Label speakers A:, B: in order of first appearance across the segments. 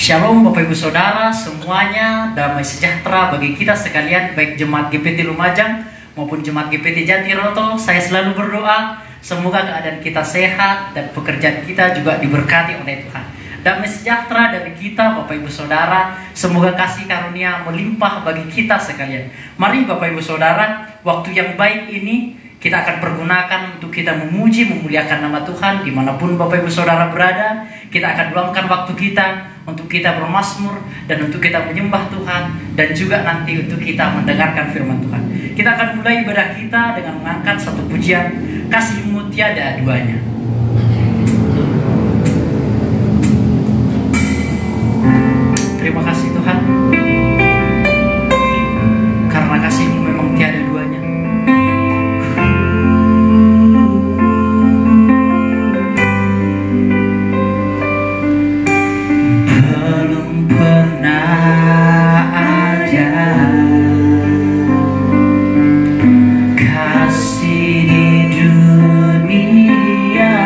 A: Shalom Bapak Ibu Saudara semuanya, damai sejahtera bagi kita sekalian, baik Jemaat GPT Lumajang maupun Jemaat GPT Jatiroto. Saya selalu berdoa semoga keadaan kita sehat dan pekerjaan kita juga diberkati oleh Tuhan. Damai sejahtera dari kita Bapak Ibu Saudara, semoga kasih karunia melimpah bagi kita sekalian. Mari Bapak Ibu Saudara, waktu yang baik ini kita akan pergunakan untuk kita memuji, memuliakan nama Tuhan dimanapun Bapak Ibu Saudara berada. Kita akan luangkan waktu kita untuk kita bermazmur dan untuk kita menyembah Tuhan, dan juga nanti untuk kita mendengarkan firman Tuhan. Kita akan mulai ibadah kita dengan mengangkat satu pujian, Kasih-Mu Tiada Duanya. Terima kasih Tuhan, karena kasih-Mu memang tiada duanya. Belum pernah ada kasih di dunia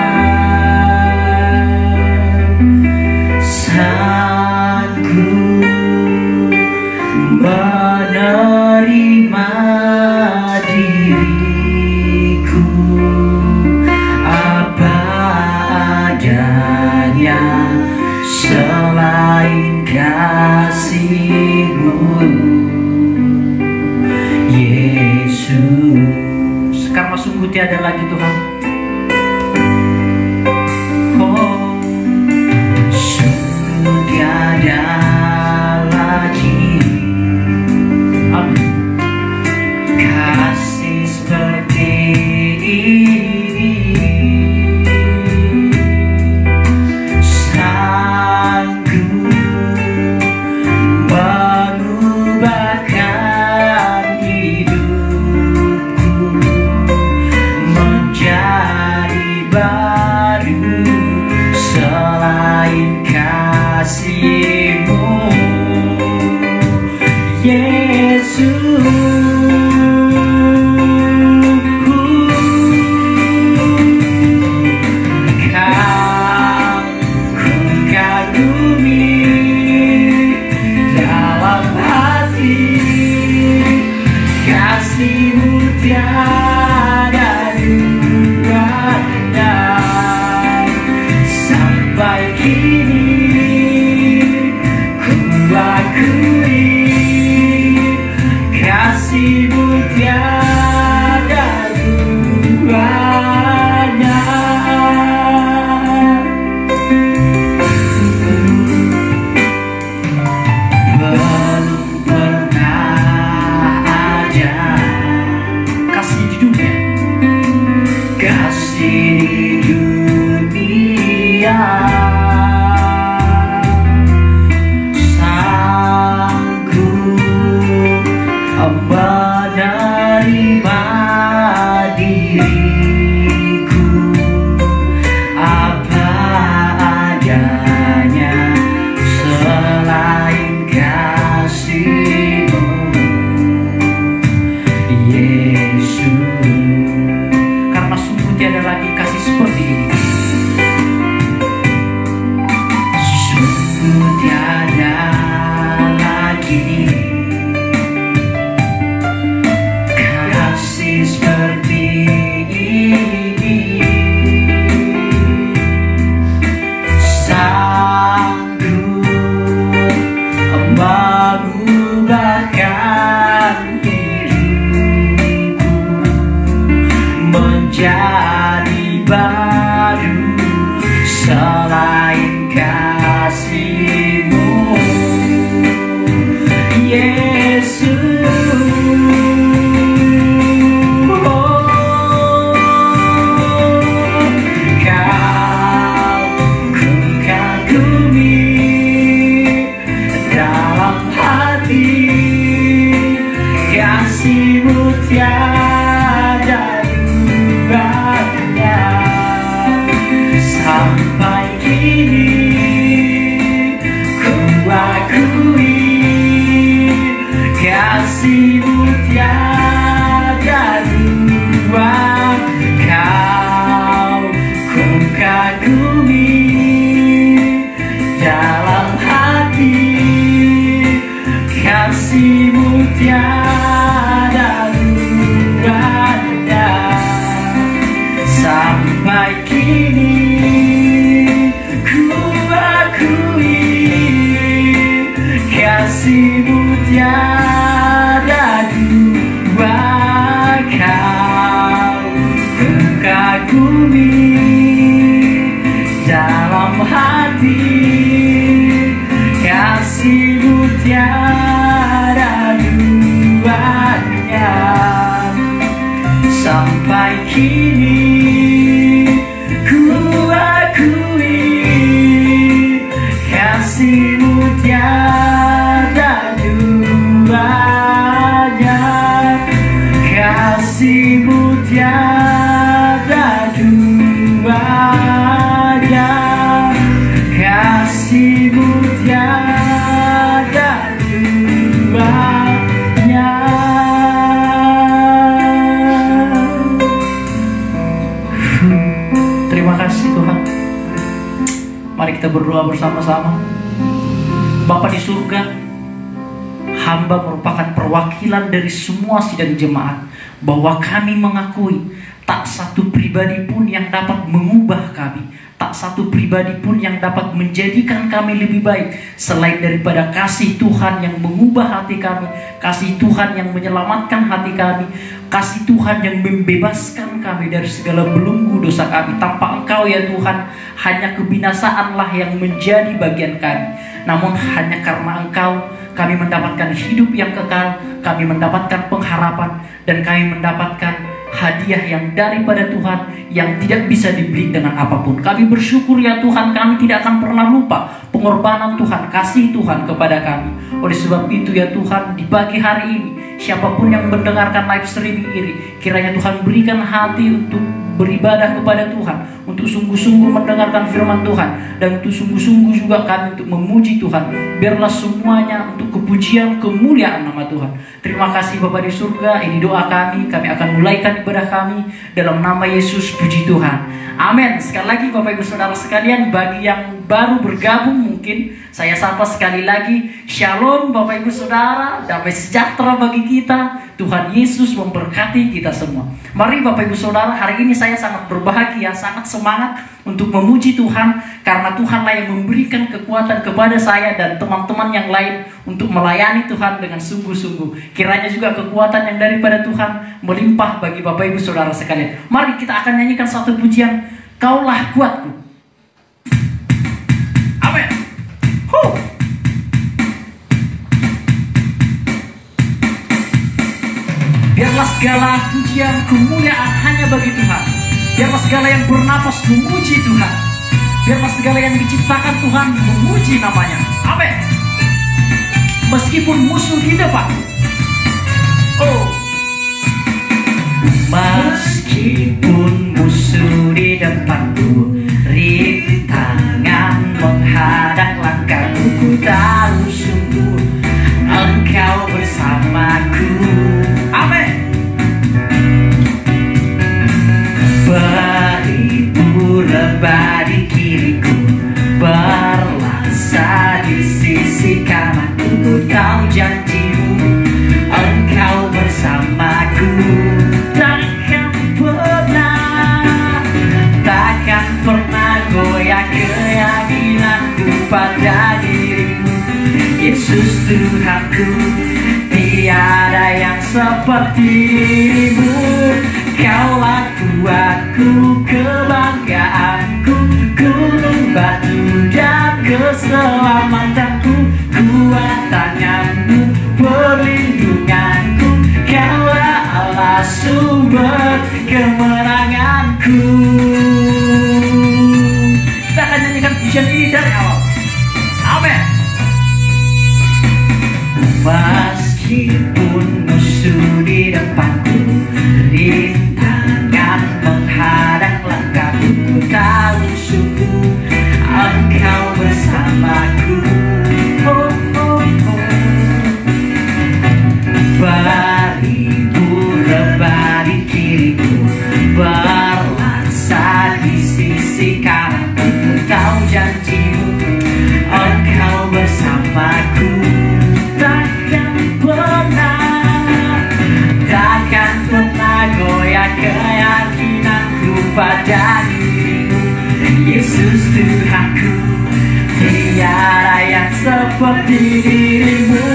A: menerima diriku apa adanya selain kasih-Mu, Yesus. Karena sungguh tiada lagi Tuhan. Oh, sungguh tiada lagi kasih seperti ini, sanggup mengubahkan hidupku menjadi kasih-Mu tiada duanya. Terima kasih Tuhan. Mari kita berdoa bersama-sama. Bapa di surga, hamba merupakan perwakilan dari semua sidang jemaat, bahwa kami mengakui tak satu pribadi pun yang dapat mengubah kami, tak satu pribadi pun yang dapat menjadikan kami lebih baik selain daripada kasih Tuhan yang mengubah hati kami, kasih Tuhan yang menyelamatkan hati kami, kasih Tuhan yang membebaskan kami dari segala belenggu dosa kami. Tanpa Engkau ya Tuhan, hanya kebinasaanlah yang menjadi bagian kami. Namun hanya karena Engkau, kami mendapatkan hidup yang kekal, kami mendapatkan pengharapan, dan kami mendapatkan hadiah yang daripada Tuhan yang tidak bisa dibeli dengan apapun. Kami bersyukur ya Tuhan, kami tidak akan pernah lupa pengorbanan Tuhan, kasih Tuhan kepada kami. Oleh sebab itu ya Tuhan, di pagi hari ini, siapapun yang mendengarkan live streaming ini, kiranya Tuhan berikan hati untuk beribadah kepada Tuhan, untuk sungguh-sungguh mendengarkan firman Tuhan, dan untuk sungguh-sungguh juga kami untuk memuji Tuhan. Biarlah semuanya untuk kepujian kemuliaan nama Tuhan. Terima kasih Bapa di surga, ini doa kami akan mulaikan ibadah kami dalam nama Yesus, puji Tuhan. Amin. Sekali lagi Bapak Ibu Saudara sekalian, bagi yang baru bergabung mungkin saya sapa sekali lagi, Shalom Bapak Ibu Saudara, damai sejahtera bagi kita. Tuhan Yesus memberkati kita semua. Mari Bapak Ibu Saudara, hari ini saya sangat berbahagia, sangat semangat untuk memuji Tuhan, karena Tuhanlah yang memberikan kekuatan kepada saya dan teman-teman yang lain untuk melayani Tuhan dengan sungguh-sungguh. Kiranya juga kekuatan yang daripada Tuhan melimpah bagi Bapak Ibu Saudara sekalian. Mari kita akan nyanyikan satu pujian, Kaulah Kuatku. Amin. Biarlah segala pujian kemuliaan hanya bagi Tuhan. Biarlah segala yang bernapas memuji Tuhan. Biarlah segala yang diciptakan Tuhan memuji namanya. Amin. Meskipun musuh di depan. Meskipun musuh di depanku, rintangan menghadang langkahku, ku tahu sungguh Engkau bersamaku. Amin. Beribu rebah di kiriku, berlaksa di sisi kananku, ku tahu janji-Mu Engkau bersamaku. Takkan pernah goyah keyakinanku pada diri-Mu, Yesus Tuhanku. Tiada yang seperti Mu. Kaulah kuatku, kebanggaanku, gunung batu dan keselamatanku, kuat tangan-Mu, perlindunganku. Kaulah Allah, sumber kemenanganku. Kita akan nyanyikan pujian ini dari awal. Amin. Meskipun musuh di depanku, rintangan menghadang langkahku, ku tahu sungguh Engkau bersamaku. Beribu rebah di kiriku, berlaksa di sisi kananku, ku tahu janji-Mu Engkau bersamaku. Takkan pernah goyah keyakinanku pada diri-Mu, Yesus Tuhanku. Tiada yang seperti diri-Mu.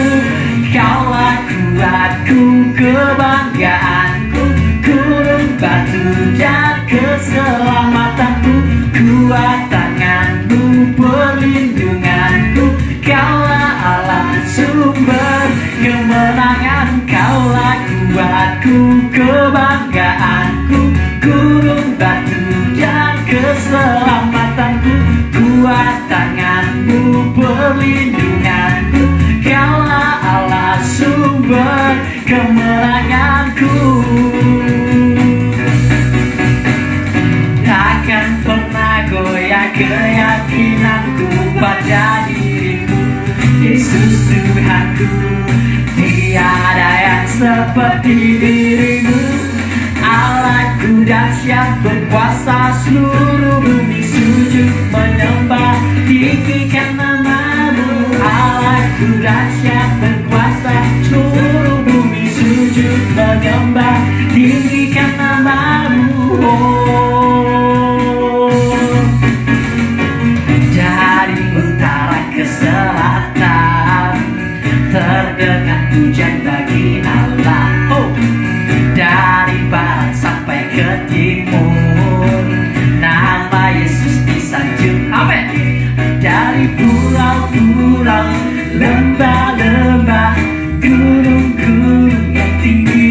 A: Kaulah kuatku, kebanggaanku, gunung batu dan keselamatanku, kuat tangan-Mu, perlindunganku. Kaulah Allah, sumber kemenangan. Kaulah kuatku, kebanggaanku, gunung batu dan keselamatanku, kuat tangan-Mu, perlindunganku. Kaulah Allah, sumber kemenanganku. Takkan pernah goyah keyakinanku pada Yesus Tuhanku, tiada yang seperti dirimu. Allahku dahsyat berkuasa, seluruh bumi sujud menyembah, tinggikan namamu. Allahku dahsyat berkuasa, seluruh bumi sujud menyembah, tinggikan namamu. Dari utara ke selatan terdengar pujian bagi Allah. Dari barat sampai ke timur, nama Yesus disanjung. Amin. Dari pulau-pulau, lembah-lembah, gunung-gunung yang tinggi,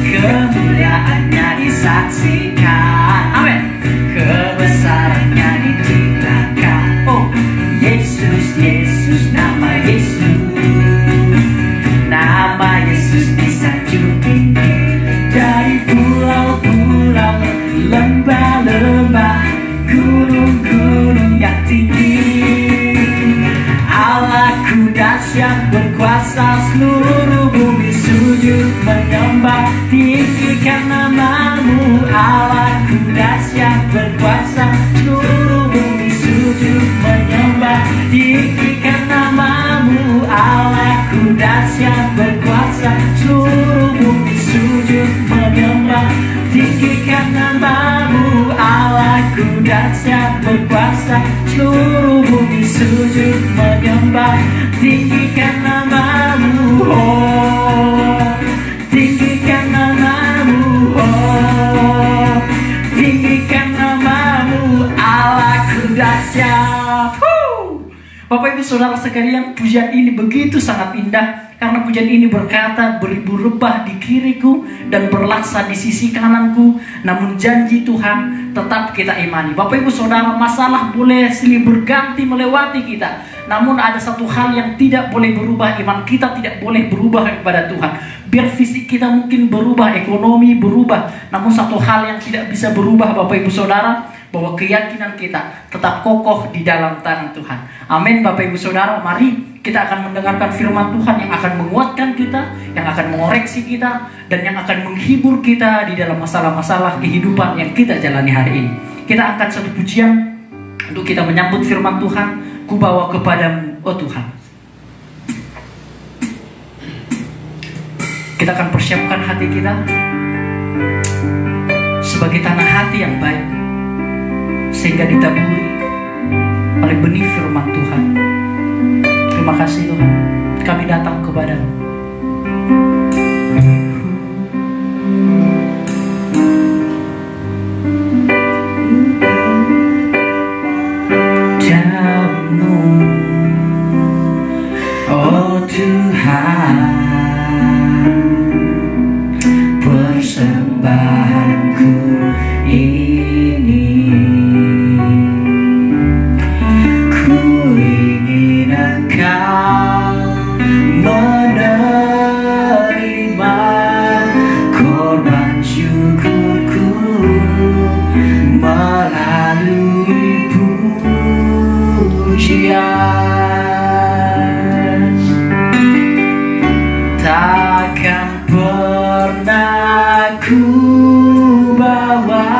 A: kemuliaannya disaksikan. Amin. Kebesarannya diceritakan. Oh, Yesus, Yesus, nama Yesus, nama Yesus disanjung tinggi. Dari pulau-pulau, lembah-lembah, gunung-gunung yang tinggi, Allahku dahsyat berkuasa, seluruh bumi sujud menyembah, tinggikan namamu. Allahku dahsyat berkuasa, seluruh bumi sujud menyembah, tinggikan namamu. Allahku dahsyat berkuasa, seluruh bumi sujud menyembah, tinggikan namamu. Allahku dahsyat berkuasa, seluruh bumi sujud menyembah, tinggikan namamu. Oh, tinggikan namamu. Oh, tinggikan namamu. Allahku dahsyat. Bapak Ibu Saudara sekalian, pujian ini begitu sangat indah, karena pujian ini berkata, beribu rebah di kiriku dan berlaksa di sisi kananku, namun janji Tuhan tetap kita imani. Bapak Ibu Saudara, masalah boleh silih berganti melewati kita, namun ada satu hal yang tidak boleh berubah, iman kita tidak boleh berubah kepada Tuhan. Biar fisik kita mungkin berubah, ekonomi berubah, namun satu hal yang tidak bisa berubah Bapak Ibu Saudara, bahwa keyakinan kita tetap kokoh di dalam tangan Tuhan. Amin. Bapak Ibu Saudara, mari kita akan mendengarkan firman Tuhan yang akan menguatkan kita, yang akan mengoreksi kita, dan yang akan menghibur kita di dalam masalah-masalah kehidupan yang kita jalani hari ini. Kita angkat satu pujian untuk kita menyambut firman Tuhan. Ku bawa kepadamu, oh Tuhan. Kita akan persiapkan hati kita sebagai tanah hati yang baik, sehingga ditaburi oleh benih firman Tuhan. Terima kasih Tuhan, kami datang kepadamu. Jamu, oh Tuhan, persembahanku ini. Engkau menerima korban syukurku melalui pujian. Takkan pernah ku bawa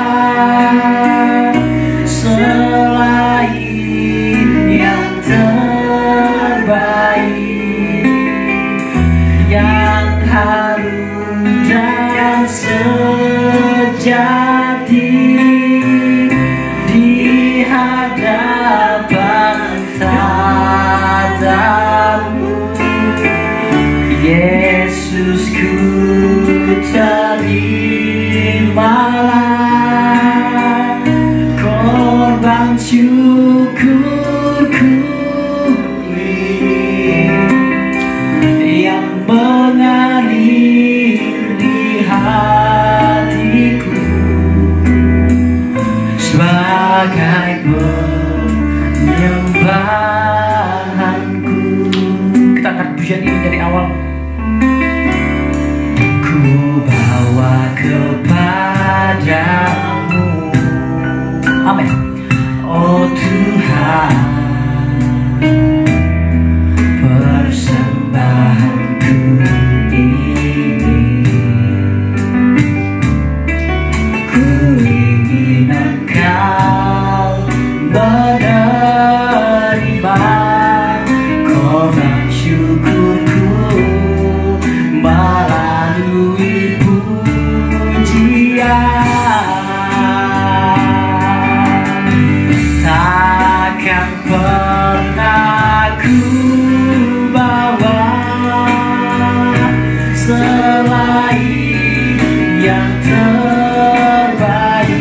A: selain yang yang harum dan sejati di hadapan terima korban syukurku melalui pujian. Takkan pernah ku bawa selain yang terbaik,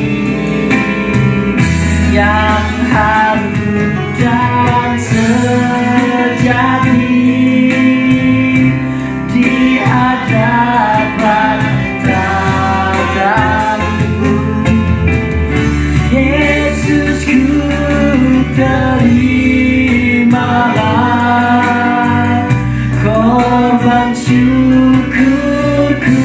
A: yang harum dan sejati di hadapan tatamu. Yesus, ku terimalah korban syukurku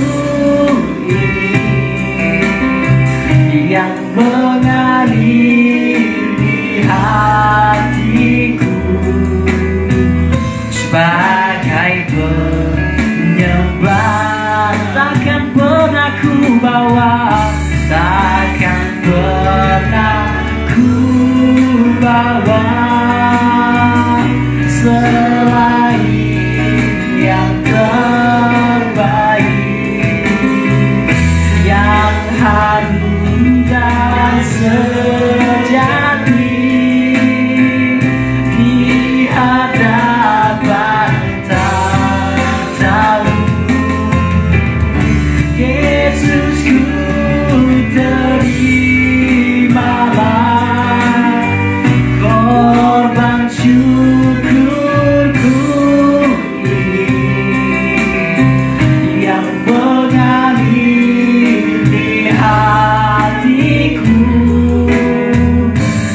A: ini yang mengalir di hatiku sebagai penyembah. Takkan pernah ku bawa, takkan pernah ku bawa selain yang terbaik, yang harum dan sejati di hadapan tatamu. Yesus, ku terimalah korban syukurku ini yang mengalir di hatiku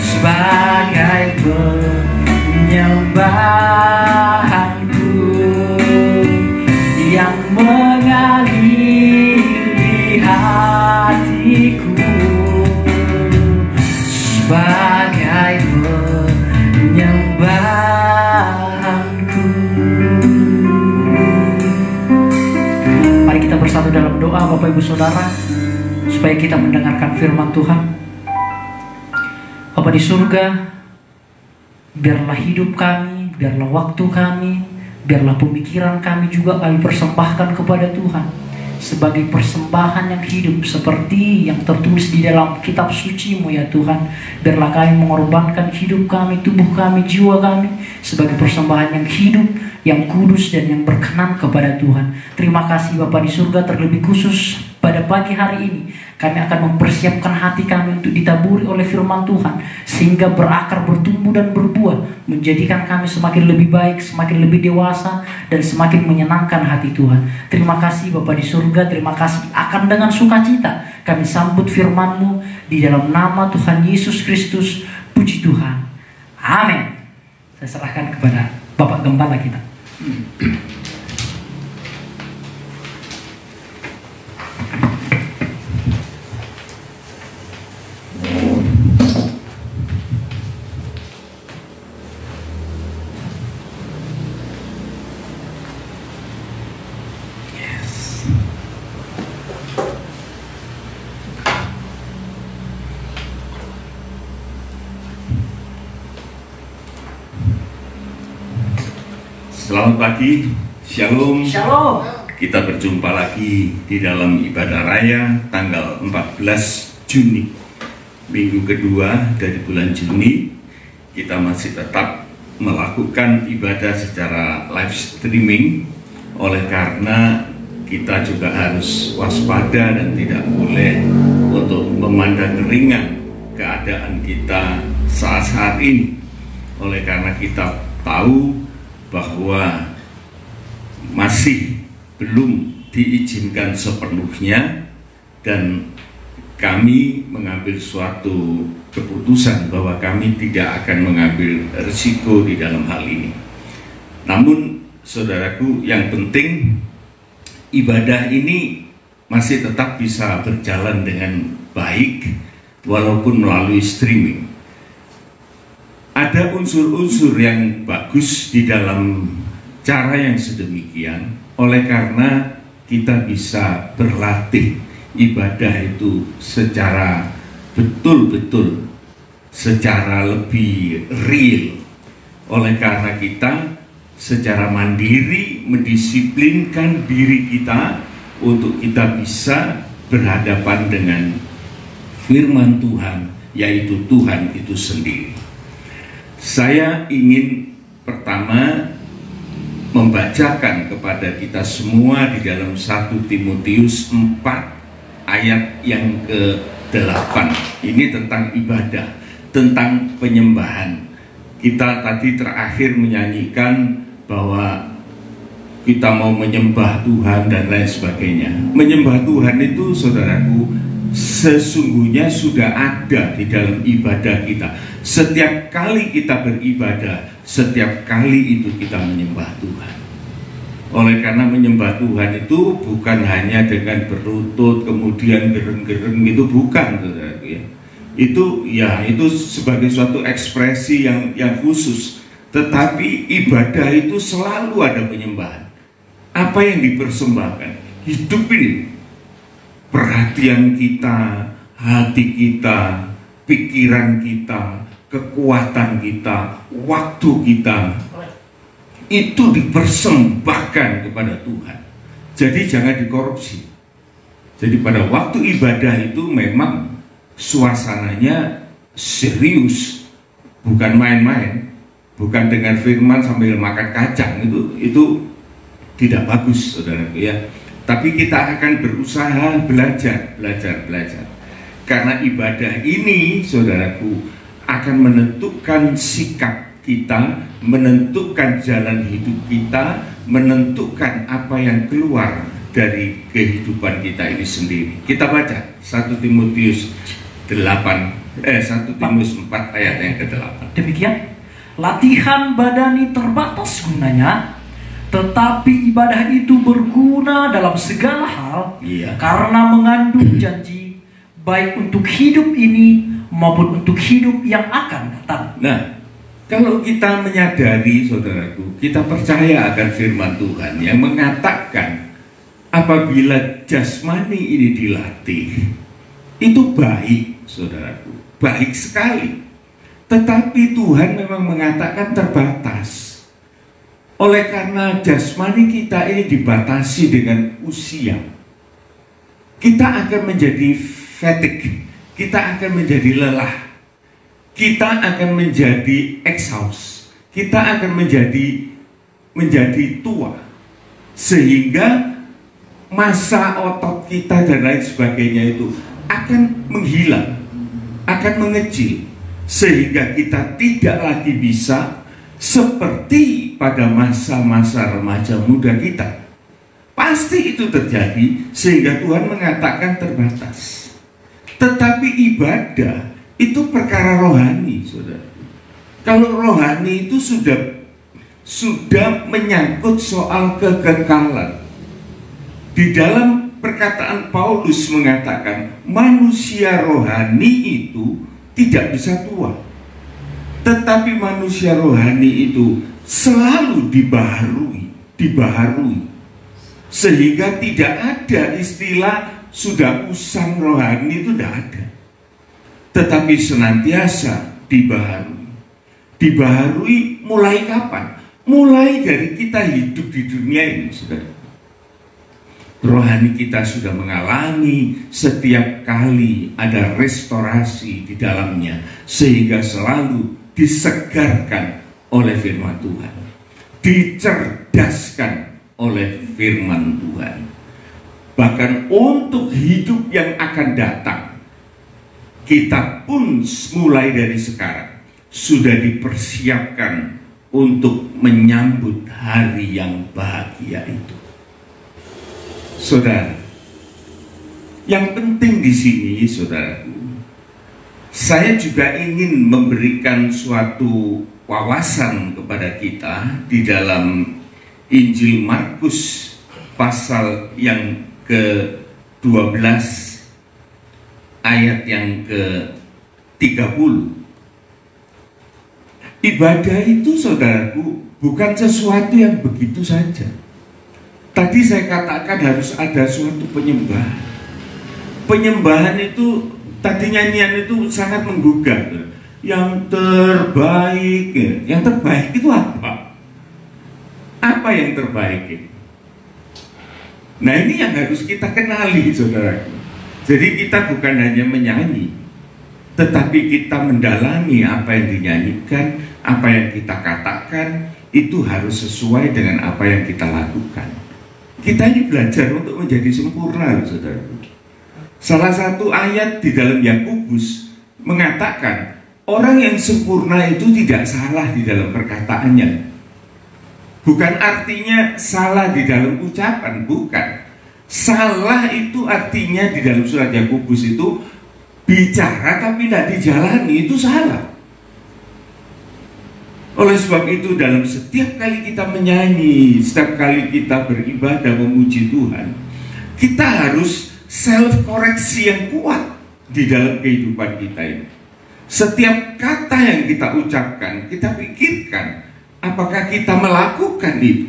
A: sebagai penyembahanku, yang mengalir di hatiku sebagai penyembahanku. Mari kita bersatu dalam doa, Bapak Ibu Saudara, supaya kita mendengarkan firman Tuhan. Bapa di surga, biarlah hidup kami, biarlah waktu kami, biarlah pemikiran kami juga kami persembahkan kepada Tuhan sebagai persembahan yang hidup seperti yang tertulis di dalam kitab suci-Mu ya Tuhan. Biarlah kami mengorbankan hidup kami, tubuh kami, jiwa kami sebagai persembahan yang hidup, yang kudus dan yang berkenan kepada Tuhan. Terima kasih Bapa di surga, terlebih khusus pada pagi hari ini kami akan mempersiapkan hati kami untuk ditaburi oleh firman Tuhan sehingga berakar, bertumbuh dan berbuah, menjadikan kami semakin lebih baik, semakin lebih dewasa dan semakin menyenangkan hati Tuhan. Terima kasih Bapa di surga, terima kasih akan dengan sukacita kami sambut firman-Mu di dalam nama Tuhan Yesus Kristus. Puji Tuhan. Amin. Saya serahkan kepada Bapak Gembala kita.
B: Selamat pagi, Shalom.
A: Shalom.
B: Kita berjumpa lagi di dalam ibadah raya tanggal 14 Juni, minggu kedua dari bulan Juni. Kita masih tetap melakukan ibadah secara live streaming, oleh karena kita juga harus waspada dan tidak boleh untuk memandang ringan keadaan kita saat ini. Oleh karena kita tahu bahwa masih belum diizinkan sepenuhnya, dan kami mengambil suatu keputusan bahwa kami tidak akan mengambil risiko di dalam hal ini. Namun saudaraku, yang penting ibadah ini masih tetap bisa berjalan dengan baik walaupun melalui streaming. Ada unsur-unsur yang bagus di dalam cara yang sedemikian, oleh karena kita bisa berlatih ibadah itu secara betul-betul secara lebih real. Oleh karena kita secara mandiri mendisiplinkan diri kita untuk kita bisa berhadapan dengan firman Tuhan, yaitu Tuhan itu sendiri. Saya ingin pertama membacakan kepada kita semua di dalam 1 Timotius 4 ayat yang ke-8. Ini tentang ibadah, tentang penyembahan. Kita tadi terakhir menyanyikan bahwa kita mau menyembah Tuhan dan lain sebagainya. Menyembah Tuhan itu, saudaraku, sesungguhnya sudah ada di dalam ibadah kita. Setiap kali kita beribadah, setiap kali itu kita menyembah Tuhan. Oleh karena menyembah Tuhan itu bukan hanya dengan berlutut kemudian gereng-gereng, itu bukan, saudaraku ya. Itu sebagai suatu ekspresi yang khusus. Tetapi ibadah itu selalu ada penyembahan. Apa yang dipersembahkan? Hidup ini, perhatian kita, hati kita, pikiran kita, kekuatan kita, waktu kita, itu dipersembahkan kepada Tuhan. Jadi jangan dikorupsi. Jadi pada waktu ibadah itu memang suasananya serius, bukan main-main, bukan dengan firman sambil makan kacang, itu tidak bagus, saudara ya. Tapi kita akan berusaha belajar. Karena ibadah ini, saudaraku, akan menentukan sikap kita, menentukan jalan hidup kita, menentukan apa yang keluar dari kehidupan kita ini sendiri. Kita baca 1 Timotius 4 ayat yang ke-8.
A: Demikian, latihan badani terbatas gunanya, tetapi ibadah itu berguna dalam segala hal, karena mengandung janji, baik untuk hidup ini maupun untuk hidup yang akan datang.
B: Nah, kalau kita menyadari, saudaraku, kita percaya akan firman Tuhan yang mengatakan apabila jasmani ini dilatih, itu baik, saudaraku, baik sekali. Tetapi Tuhan memang mengatakan terbatas. Oleh karena jasmani kita ini dibatasi dengan usia, kita akan menjadi fatigue, kita akan menjadi lelah, kita akan menjadi exhaust, kita akan menjadi tua, sehingga masa otot kita dan lain sebagainya itu akan menghilang, akan mengecil, sehingga kita tidak lagi bisa seperti pada masa-masa remaja muda kita. Pasti itu terjadi, sehingga Tuhan mengatakan terbatas. Tetapi ibadah itu perkara rohani, saudara. Kalau rohani itu sudah menyangkut soal kekekalan. Di dalam perkataan Paulus mengatakan manusia rohani itu tidak bisa tua, tetapi manusia rohani itu selalu dibaharui, sehingga tidak ada istilah sudah usang rohani, itu tidak ada, tetapi senantiasa dibaharui. Mulai kapan? Mulai dari kita hidup di dunia ini, saudara. Rohani kita sudah mengalami setiap kali ada restorasi di dalamnya, sehingga selalu disegarkan oleh firman Tuhan, dicerdaskan oleh firman Tuhan. Bahkan untuk hidup yang akan datang, kita pun mulai dari sekarang sudah dipersiapkan untuk menyambut hari yang bahagia itu. Saudara, yang penting di sini, saudaraku, saya juga ingin memberikan suatu wawasan kepada kita di dalam Injil Markus pasal yang ke-12 ayat yang ke-30. Ibadah itu, saudaraku, bukan sesuatu yang begitu saja. Tadi saya katakan harus ada suatu penyembahan. Penyembahan itu, tadi nyanyian itu sangat menggugah. yang terbaik. Yang terbaik itu apa? Apa yang terbaik? Nah, ini yang harus kita kenali, saudaraku. Jadi kita bukan hanya menyanyi, tetapi kita mendalami apa yang dinyanyikan, apa yang kita katakan, itu harus sesuai dengan apa yang kita lakukan. Kita ini belajar untuk menjadi sempurna, saudaraku. Salah satu ayat di dalam Yakobus mengatakan, orang yang sempurna itu tidak salah di dalam perkataannya. Bukan artinya salah di dalam ucapan, bukan. Salah itu artinya di dalam surat Yakobus itu bicara tapi tidak dijalani, itu salah. Oleh sebab itu dalam setiap kali kita menyanyi, setiap kali kita beribadah memuji Tuhan, kita harus self koreksi yang kuat di dalam kehidupan kita ini. Setiap kata yang kita ucapkan, kita pikirkan, apakah kita melakukan itu?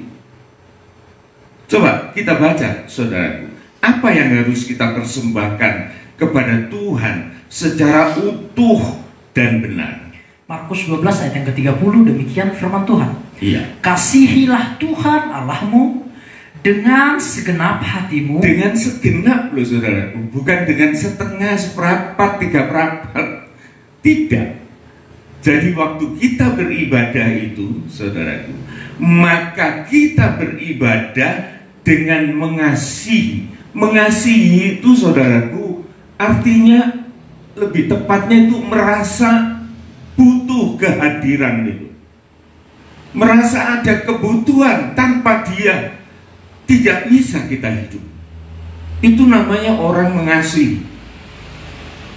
B: Coba kita baca, saudaraku, apa yang harus kita persembahkan kepada Tuhan secara utuh dan benar.
A: Markus 12 ayat yang ke-30, demikian firman Tuhan.
B: Iya.
A: Kasihilah Tuhan Allahmu dengan segenap hatimu.
B: Dengan segenap loh, saudaraku, bukan dengan setengah, seperempat, tiga perempat. Tidak. Jadi waktu kita beribadah itu, saudaraku, maka kita beribadah dengan mengasihi. Mengasihi itu, saudaraku, artinya lebih tepatnya itu merasa butuh kehadiran itu. Merasa ada kebutuhan, tanpa dia tidak bisa kita hidup. Itu namanya orang mengasihi.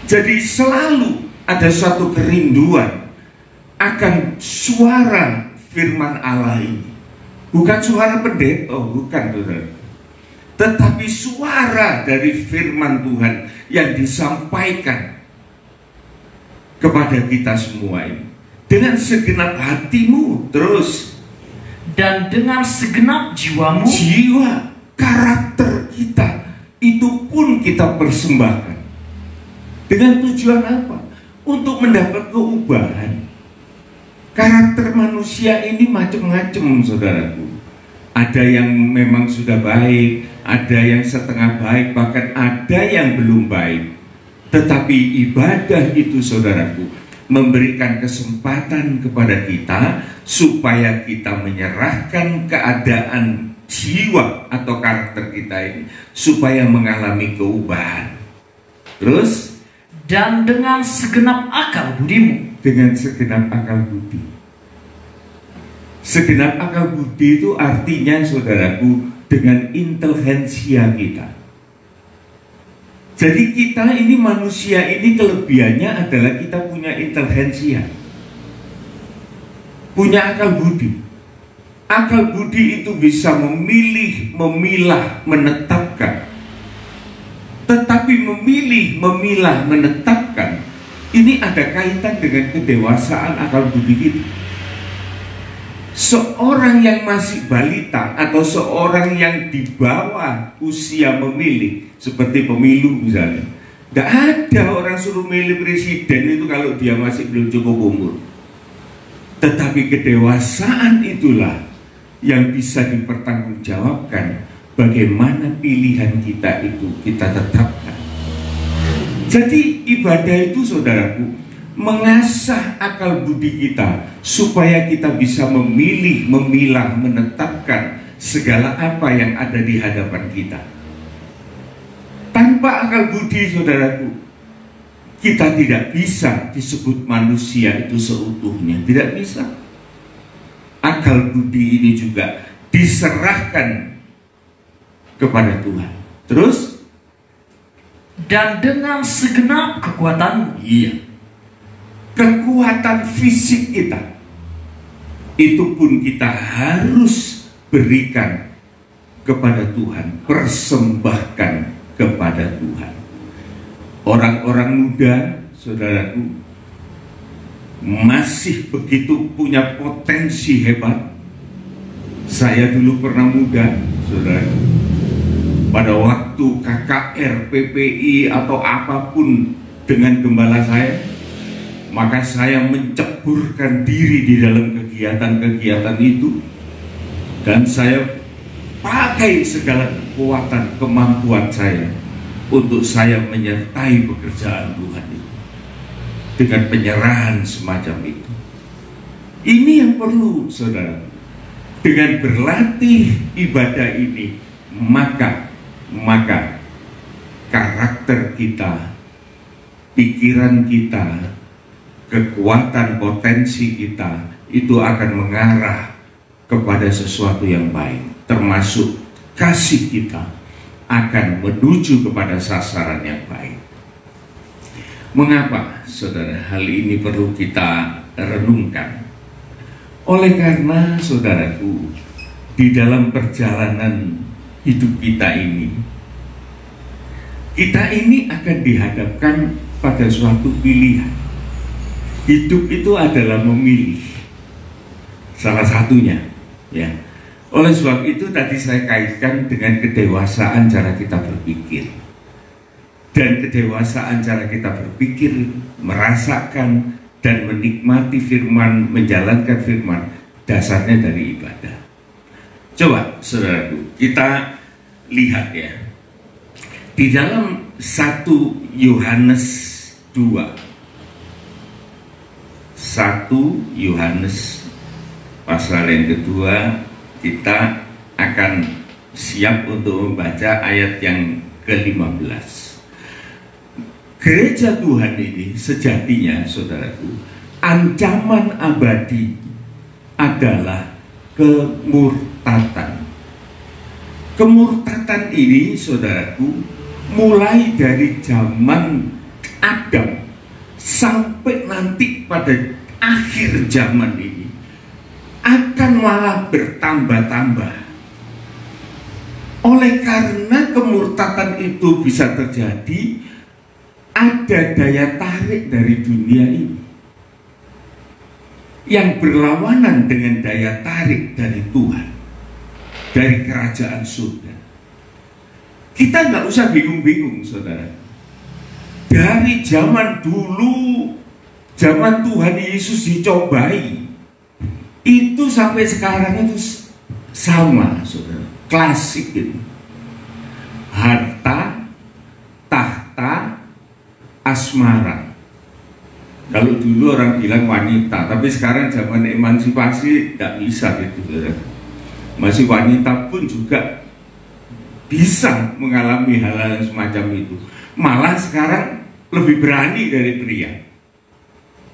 B: Jadi selalu ada suatu kerinduan akan suara firman Allah ini. Bukan suara pendeta, bukan, saudara. Tetapi suara dari firman Tuhan yang disampaikan kepada kita semua ini. Dengan segenap hatimu, terus.
A: Dan dengan segenap jiwamu.
B: Jiwa, karakter kita, itu pun kita persembahkan. Dengan tujuan apa? Untuk mendapat keubahan. Karakter manusia ini macam-macam, saudaraku. Ada yang memang sudah baik, ada yang setengah baik, bahkan ada yang belum baik. Tetapi ibadah itu, saudaraku, memberikan kesempatan kepada kita supaya kita menyerahkan keadaan jiwa atau karakter kita ini supaya mengalami keubahan. Terus,
A: dan dengan segenap akal budimu.
B: Dengan segenap akal budi. Segenap akal budi itu artinya, saudaraku, dengan intelijensia kita. Jadi kita ini manusia ini kelebihannya adalah kita punya intelijensia, punya akal budi. Akal budi itu bisa memilih, memilah, menetapkan. Tetapi memilih, memilah, menetapkan, ini ada kaitan dengan kedewasaan akal budi kita. Seorang yang masih balita atau seorang yang di bawah usia memilih, seperti pemilu misalnya, tidak ada orang suruh milih presiden itu kalau dia masih belum cukup umur. Tetapi kedewasaan itulah yang bisa dipertanggungjawabkan bagaimana pilihan kita itu kita tetapkan. Jadi ibadah itu, saudaraku, mengasah akal budi kita supaya kita bisa memilih, memilah, menetapkan segala apa yang ada di hadapan kita. Tanpa akal budi, saudaraku, kita tidak bisa disebut manusia itu seutuhnya. Tidak bisa. Akal budi ini juga diserahkan kepada Tuhan. Terus,
A: dan dengan segenap kekuatan.
B: Iya. Kekuatan fisik kita itu pun kita harus berikan kepada Tuhan, persembahkan kepada Tuhan. Orang-orang muda, saudaraku, masih begitu punya potensi hebat. Saya dulu pernah muda, saudaraku, pada waktu KKR, PPI atau apapun dengan gembala saya, maka saya menceburkan diri di dalam kegiatan-kegiatan itu, dan saya pakai segala kekuatan kemampuan saya untuk saya menyertai pekerjaan Tuhan itu dengan penyerahan semacam itu. Ini yang perlu, saudara. Dengan berlatih ibadah ini, maka karakter kita, pikiran kita, kekuatan potensi kita itu akan mengarah kepada sesuatu yang baik, termasuk kasih kita akan menuju kepada sasaran yang baik. Mengapa, saudara, hal ini perlu kita renungkan? Oleh karena, saudaraku, di dalam perjalanan hidup kita ini akan dihadapkan pada suatu pilihan. Hidup itu adalah memilih, salah satunya, ya. Oleh sebab itu tadi saya kaitkan dengan kedewasaan cara kita berpikir. Dan kedewasaan cara kita berpikir, merasakan dan menikmati firman, menjalankan firman, dasarnya dari ibadah. Coba, saudaraku, kita lihat ya, di dalam 1 Yohanes 2, 1 Yohanes pasal yang kedua, kita akan siap untuk membaca ayat yang ke-15. Gereja Tuhan ini sejatinya, saudaraku, ancaman abadi adalah kemurtatan. Kemurtatan ini, saudaraku, mulai dari zaman Adam sampai nanti pada akhir zaman ini akan malah bertambah-tambah. Oleh karena kemurtatan itu bisa terjadi, ada daya tarik dari dunia ini yang berlawanan dengan daya tarik dari Tuhan, dari kerajaan surga. Kita nggak usah bingung-bingung, saudara. Dari zaman dulu, zaman Tuhan Yesus dicobai, itu sampai sekarang itu sama, saudara. Klasik itu. Harta, tahta, asmara. Kalau dulu orang bilang wanita, tapi sekarang zaman emansipasi tidak bisa gitu, saudara. Masih wanita pun juga bisa mengalami hal-hal semacam itu. Malah sekarang lebih berani dari pria.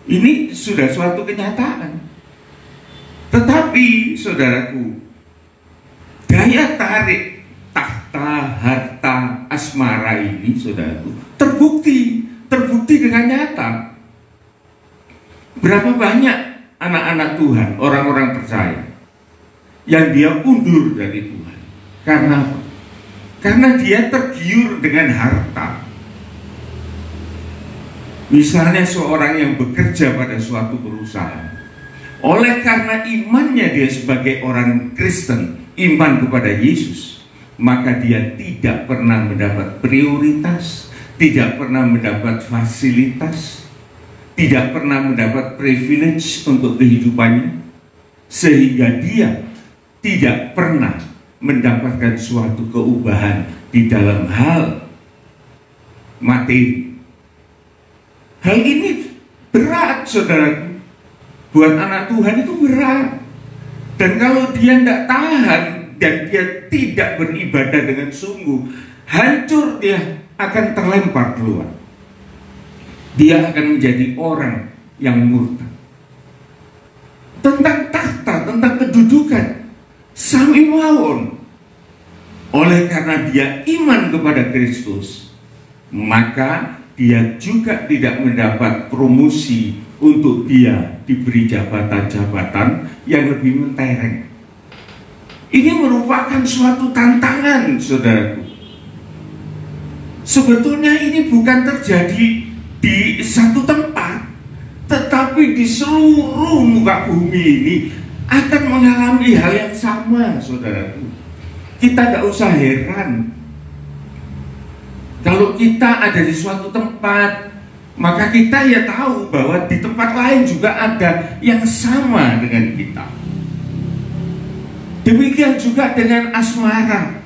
B: Ini sudah suatu kenyataan. Tetapi, saudaraku, daya tarik tahta, harta, asmara ini, saudaraku, terbukti dengan nyata. Berapa banyak anak-anak Tuhan, orang-orang percaya, yang dia undur dari Tuhan. Karena apa? Karena dia tergiur dengan harta. Misalnya seorang yang bekerja pada suatu perusahaan, oleh karena imannya dia sebagai orang Kristen, iman kepada Yesus, maka dia tidak pernah mendapat prioritas, tidak pernah mendapat fasilitas, tidak pernah mendapat privilege untuk kehidupannya, sehingga dia tidak pernah mendapatkan suatu keubahan di dalam hal materi. Hal ini berat, saudara. Buat anak Tuhan itu berat. Dan kalau dia tidak tahan dan dia tidak beribadah dengan sungguh, hancur, dia akan terlempar keluar. Dia akan menjadi orang yang murtad. Tentang tahta, tentang kedudukan, sami mawon. Oleh karena dia iman kepada Kristus, maka dia juga tidak mendapat promosi untuk dia diberi jabatan-jabatan yang lebih mentereng. Ini merupakan suatu tantangan, saudaraku. Sebetulnya ini bukan terjadi di satu tempat, tetapi di seluruh muka bumi ini akan mengalami hal yang sama, saudaraku. Kita tidak usah heran kalau kita ada di suatu tempat maka kita ya tahu bahwa di tempat lain juga ada yang sama dengan kita. Demikian juga dengan asmara.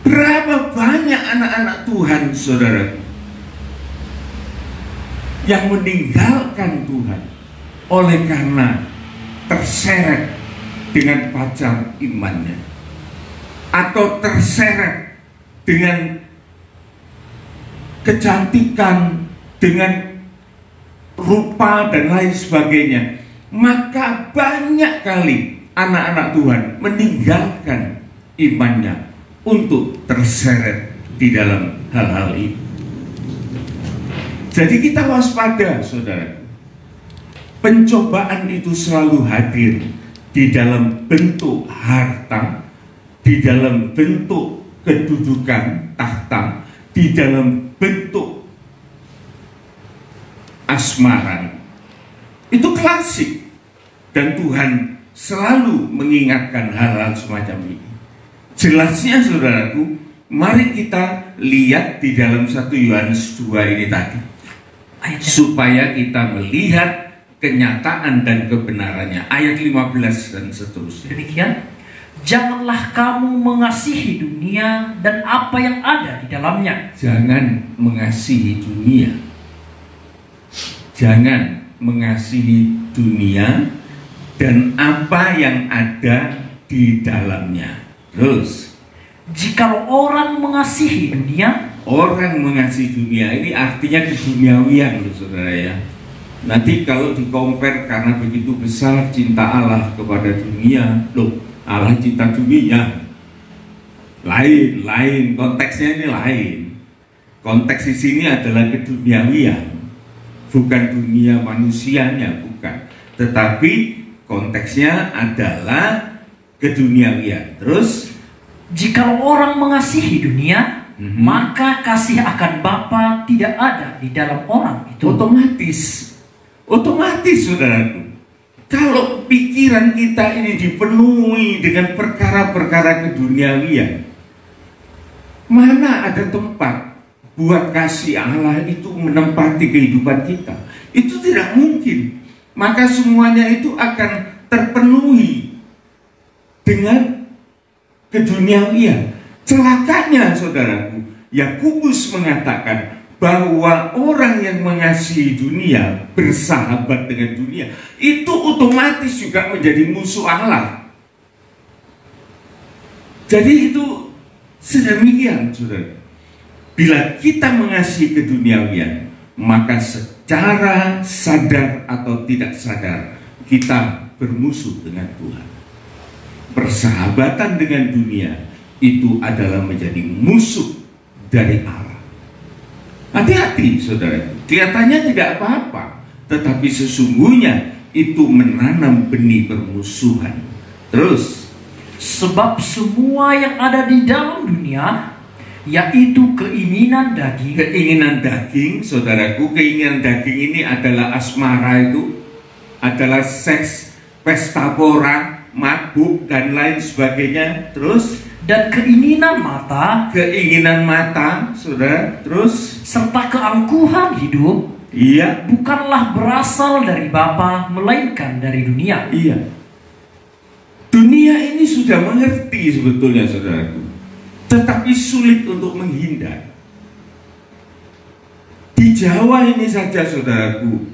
B: Berapa banyak anak-anak Tuhan, saudara, yang meninggalkan Tuhan oleh karena terseret dengan pacar imannya, atau terseret dengan kecantikan, dengan rupa dan lain sebagainya. Maka banyak kali anak-anak Tuhan meninggalkan imannya untuk terseret di dalam hal-hal ini. Jadi kita waspada, saudara. Pencobaan itu selalu hadir di dalam bentuk harta, di dalam bentuk kedudukan tahta, di dalam bentuk asmara. Itu klasik, dan Tuhan selalu mengingatkan hal-hal semacam ini. Jelasnya, saudaraku, mari kita lihat di dalam 1 Yohanes 2 ini tadi, supaya kita melihat kenyataan dan kebenarannya. Ayat 15 dan seterusnya.
A: Demikian, janganlah kamu mengasihi dunia dan apa yang ada di dalamnya.
B: Jangan mengasihi dunia. Jangan mengasihi dunia dan apa yang ada di dalamnya. Terus,
A: jikalau orang mengasihi dunia,
B: orang mengasihi dunia ini artinya keduniawian, loh, saudara ya. Nanti kalau di-compare karena begitu besar cinta Allah kepada dunia, loh, Allah cinta dunia. Lain, konteksnya ini lain. Konteks di sini adalah keduniawian, bukan dunia manusianya, bukan. Tetapi konteksnya adalah keduniawian. Terus,
A: jikalau orang mengasihi dunia, maka kasih akan Bapa tidak ada di dalam orang itu.
B: Otomatis, saudaraku, kalau pikiran kita ini dipenuhi dengan perkara-perkara keduniawian, mana ada tempat buat kasih Allah itu menempati kehidupan kita? Itu tidak mungkin. Maka semuanya itu akan terpenuhi dengan keduniawian. Celakanya, saudaraku, Yakobus mengatakan bahwa orang yang mengasihi dunia, bersahabat dengan dunia, itu otomatis juga menjadi musuh Allah. Jadi itu sedemikian, saudara. Bila kita mengasihi keduniawian, maka secara sadar atau tidak sadar kita bermusuh dengan Tuhan. Persahabatan dengan dunia itu adalah menjadi musuh dari Allah. Hati-hati, saudara. Kelihatannya tidak apa-apa, tetapi sesungguhnya itu menanam benih permusuhan. Terus,
A: sebab semua yang ada di dalam dunia, yaitu keinginan daging.
B: Keinginan daging, saudaraku, keinginan daging ini adalah asmara, itu adalah seks, pesta pora, mabuk dan lain sebagainya. Terus,
A: dan keinginan mata,
B: saudara. Terus,
A: serta keangkuhan hidup,
B: iya,
A: bukanlah berasal dari Bapa, melainkan dari dunia.
B: Iya. Dunia ini sudah mengerti sebetulnya, saudaraku, tetapi sulit untuk menghindar. Di Jawa ini saja, saudaraku,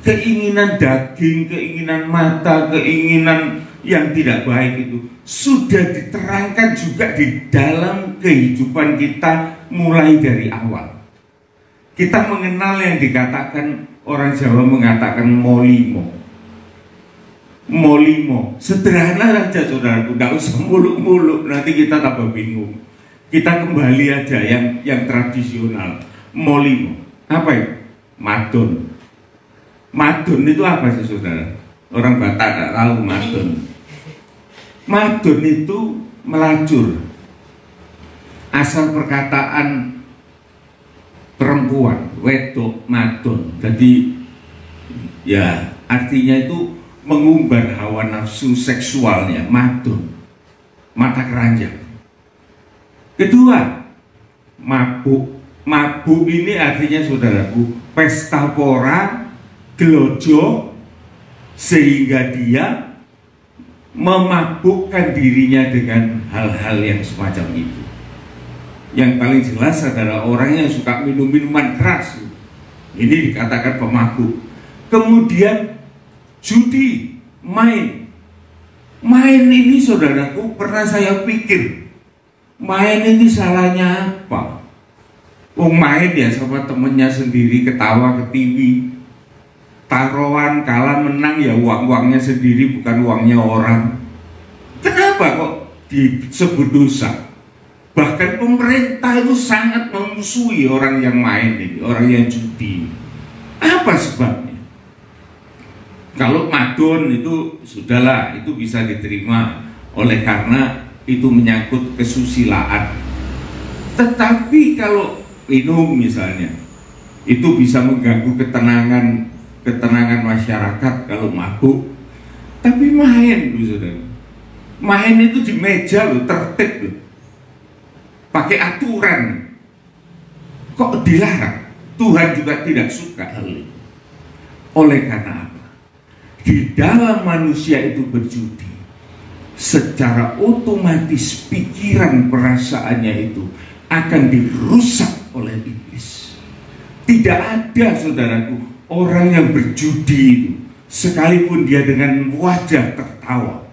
B: keinginan daging, keinginan mata, keinginan yang tidak baik itu sudah diterangkan juga di dalam kehidupan kita mulai dari awal. Kita mengenal yang dikatakan, orang Jawa mengatakan molimo. Sederhana saja, saudaraku, tidak usah muluk-muluk, nanti kita tambah bingung. Kita kembali aja yang tradisional. Molimo, apa itu? Madon. Madon itu apa sih, saudara? Orang Batak tidak tahu madon. Madon itu melacur. Asal perkataan perempuan, wedok, madon. Jadi ya artinya itu mengumbar hawa nafsu seksualnya, madon, mata keranjang. Kedua, mabuk, Mabuk ini artinya saudaraku pesta pora, gelojo, sehingga dia memabukkan dirinya dengan hal-hal yang semacam itu. Yang paling jelas adalah orang yang suka minum minuman keras, ini dikatakan pemabuk. Kemudian judi, main ini saudaraku, pernah saya pikir main ini salahnya apa? Main ya sama temennya sendiri, ketawa ke TV, taruhan kalah menang ya uangnya sendiri, bukan uangnya orang. Kenapa kok disebut dosa? Bahkan pemerintah itu sangat memusuhi orang yang main ini, orang yang judi. Apa sebabnya? Kalau madon itu sudahlah, itu bisa diterima oleh karena itu menyangkut kesusilaan. Tetapi kalau minum misalnya, itu bisa mengganggu ketenangan masyarakat kalau mabuk. Tapi main, saudara, main itu di meja loh, tertib loh, pakai aturan. Kok dilarang? Tuhan juga tidak suka hal itu. Oleh karena apa? Di dalam manusia itu berjudi, secara otomatis pikiran perasaannya itu akan dirusak oleh iblis. Tidak ada saudaraku orang yang berjudi itu, sekalipun dia dengan wajah tertawa,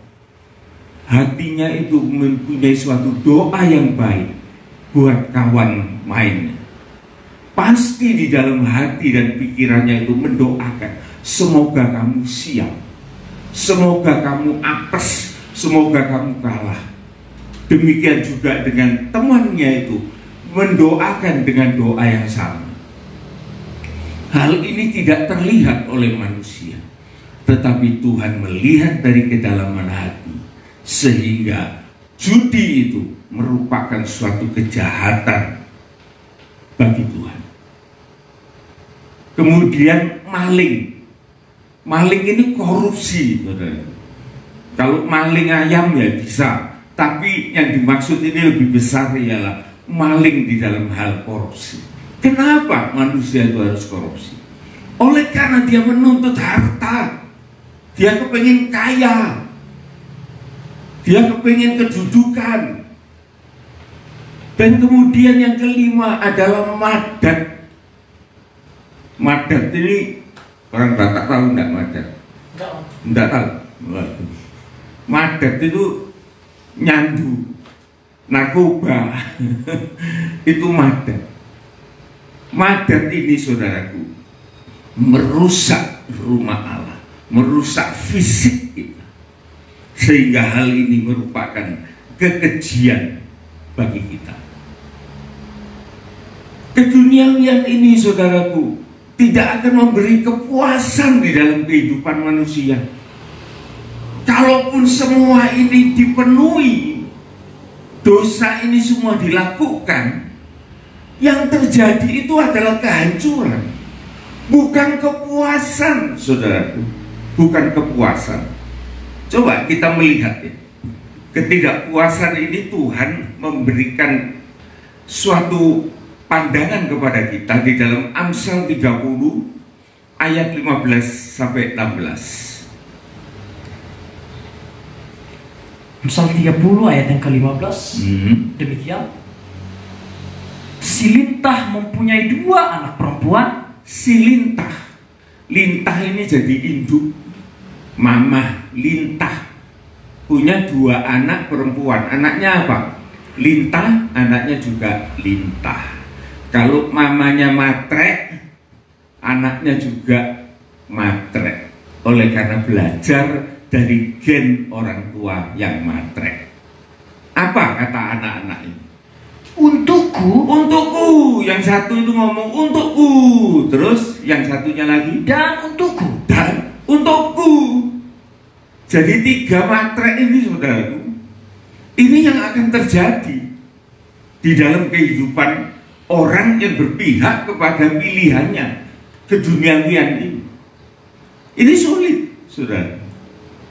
B: hatinya itu mempunyai suatu doa yang baik buat kawan mainnya. Pasti di dalam hati dan pikirannya itu mendoakan, semoga kamu siap, semoga kamu apes, semoga kamu kalah. Demikian juga dengan temannya itu, mendoakan dengan doa yang sama. Hal ini tidak terlihat oleh manusia, tetapi Tuhan melihat dari kedalaman hati, sehingga judi itu merupakan suatu kejahatan bagi Tuhan. Kemudian maling ini korupsi, saudara. Kalau maling ayam ya bisa, tapi yang dimaksud ini lebih besar ialah maling di dalam hal korupsi. Kenapa manusia itu harus korupsi? Oleh karena dia menuntut harta, dia kepengen kaya, dia kepengen kedudukan. Dan kemudian yang kelima adalah madat. Madat ini orang Batak tahu enggak madat? Enggak tahu. Madat itu nyandu, narkoba. Itu madat. Madat ini saudaraku merusak rumah Allah, merusak fisik kita, sehingga hal ini merupakan kekejian bagi kita. Keduniawian ini saudaraku tidak akan memberi kepuasan di dalam kehidupan manusia. Kalaupun semua ini dipenuhi, dosa ini semua dilakukan, yang terjadi itu adalah kehancuran, bukan kepuasan, saudaraku, bukan kepuasan. Coba kita melihat ya, ketidakpuasan ini Tuhan memberikan suatu pandangan kepada kita di dalam Amsal 30 ayat 15 sampai 16.
A: Amsal 30 ayat yang ke-15. Demikian. Si lintah mempunyai 2 anak perempuan.
B: Si lintah, lintah ini jadi induk, mamah lintah punya 2 anak perempuan. Anaknya apa? Lintah, anaknya juga lintah. Kalau mamanya matrek, anaknya juga matrek. Oleh karena belajar dari gen orang tua yang matrek. Apa kata anak-anak ini?
A: Untukku.
B: Untukku. Yang satu itu ngomong untukku. Terus yang satunya lagi
A: dan untukku.
B: Dan untukku. Jadi 3 matrek ini saudaraku, ini yang akan terjadi di dalam kehidupan orang yang berpihak kepada pilihannya, keduniawian ini. Ini sulit, saudara.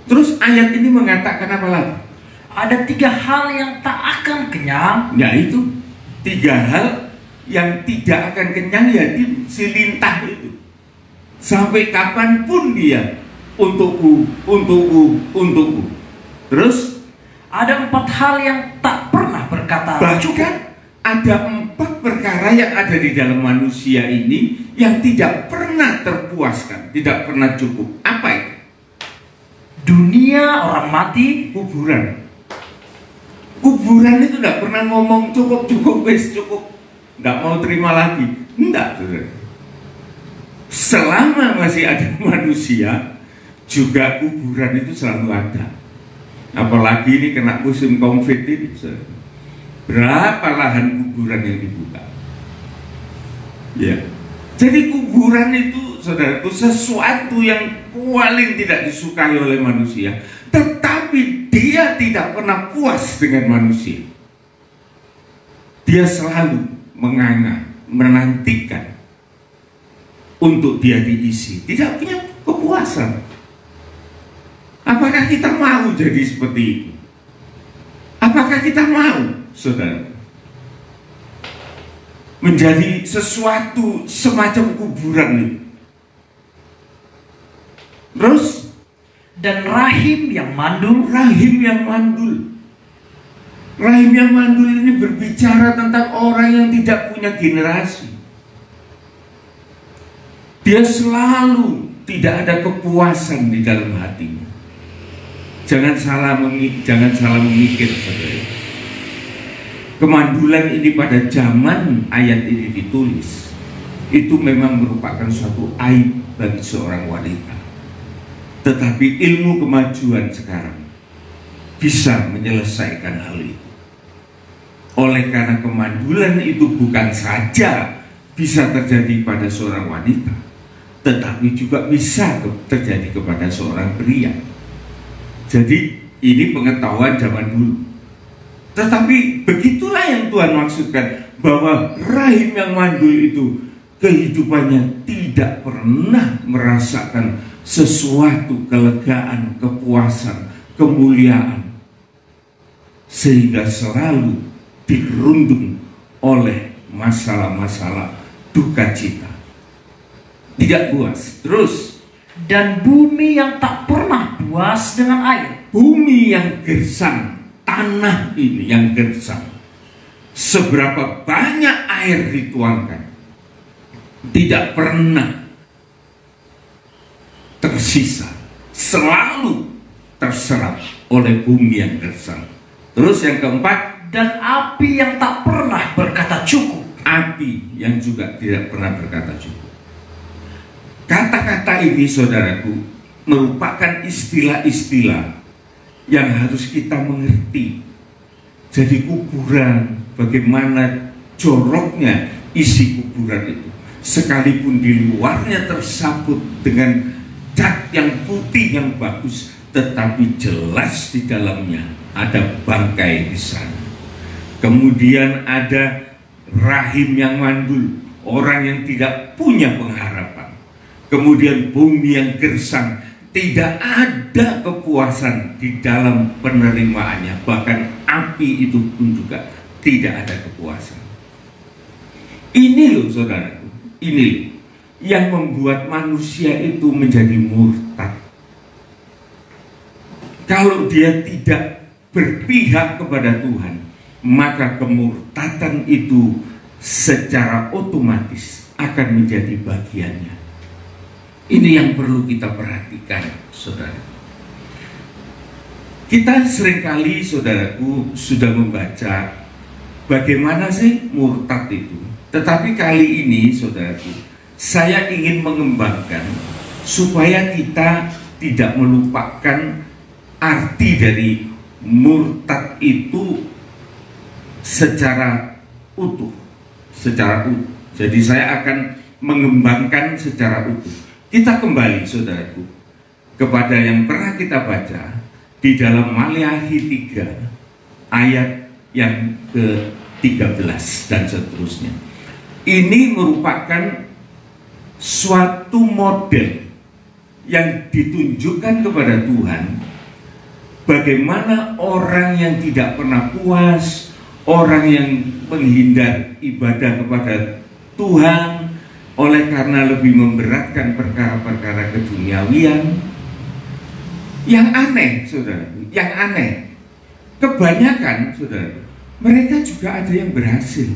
B: Terus ayat ini mengatakan apa lagi?
A: Ada 3 hal yang tak akan kenyang.
B: Ya itu 3 hal yang tidak akan kenyang ya si lintah itu. Sampai kapanpun dia untukku, untukku, untukku. Terus
A: ada 4 hal yang tak pernah berkata cukup.
B: bahkan ada 4 perkara yang ada di dalam manusia ini yang tidak pernah terpuaskan, tidak pernah cukup. Apa itu?
A: Dunia, orang mati,
B: Kuburan. Kuburan itu tidak pernah ngomong cukup, cukup, wes cukup, nggak mau terima lagi. Enggak, saudara. Selama masih ada manusia, juga kuburan itu selalu ada. Apalagi ini kena musim COVID ini, saudara. Berapa lahan kuburan yang dibuka? Ya. Jadi kuburan itu, saudaraku, sesuatu yang paling tidak disukai oleh manusia. Tetapi dia tidak pernah puas dengan manusia. Dia selalu menganga, menantikan untuk dia diisi. Tidak punya kepuasan. Apakah kita mau jadi seperti itu? Apakah kita mau, saudara, menjadi sesuatu semacam kuburan itu? Terus
A: dan rahim yang mandul.
B: rahim yang mandul. Rahim yang mandul ini berbicara tentang orang yang tidak punya generasi. Dia selalu tidak ada kepuasan di dalam hatinya. Jangan salah memikir, saudara. Kemandulan ini pada zaman ayat ini ditulis, itu memang merupakan suatu aib bagi seorang wanita. Tetapi ilmu kemajuan sekarang bisa menyelesaikan hal itu. Oleh karena kemandulan itu bukan saja bisa terjadi pada seorang wanita, tetapi juga bisa terjadi kepada seorang pria. Jadi ini pengetahuan zaman dulu. Tetapi begitulah yang Tuhan maksudkan, bahwa rahim yang mandul itu kehidupannya tidak pernah merasakan sesuatu kelegaan, kepuasan, kemuliaan, sehingga selalu dirundung oleh masalah-masalah duka cita, tidak puas. Terus,
A: dan bumi yang tak pernah puas dengan air.
B: bumi yang gersang, tanah ini yang gersang, seberapa banyak air dituangkan, tidak pernah tersisa, selalu terserap oleh bumi yang gersang. Terus yang keempat,
A: dan api yang tak pernah berkata cukup.
B: api yang juga tidak pernah berkata cukup. Kata-kata ini, saudaraku, merupakan istilah-istilah yang harus kita mengerti. Jadi kuburan, bagaimana joroknya isi kuburan itu. Sekalipun di luarnya tersabut dengan cat yang putih yang bagus, tetapi jelas di dalamnya ada bangkai di sana. Kemudian ada rahim yang mandul, orang yang tidak punya pengharapan. Kemudian bumi yang gersang, tidak ada kepuasan di dalam penerimaannya. Bahkan api itu pun juga tidak ada kepuasan. Ini loh, saudaraku, ini yang membuat manusia itu menjadi murtad. Kalau dia tidak berpihak kepada Tuhan, maka kemurtadan itu secara otomatis akan menjadi bagiannya. Ini yang perlu kita perhatikan, saudara. Kita seringkali, saudaraku, sudah membaca bagaimana sih murtad itu. Tetapi kali ini, saudaraku, saya ingin mengembangkan supaya kita tidak melupakan arti dari murtad itu secara utuh. Jadi saya akan mengembangkan secara utuh. Kita kembali, saudaraku, kepada yang pernah kita baca di dalam Maleakhi 3 ayat yang ke-13 dan seterusnya. Ini merupakan suatu model yang ditunjukkan kepada Tuhan, bagaimana orang yang tidak pernah puas, orang yang menghindar ibadah kepada Tuhan oleh karena lebih memberatkan perkara-perkara keduniawian. Yang aneh, saudara, yang aneh, kebanyakan, saudara, mereka juga ada yang berhasil.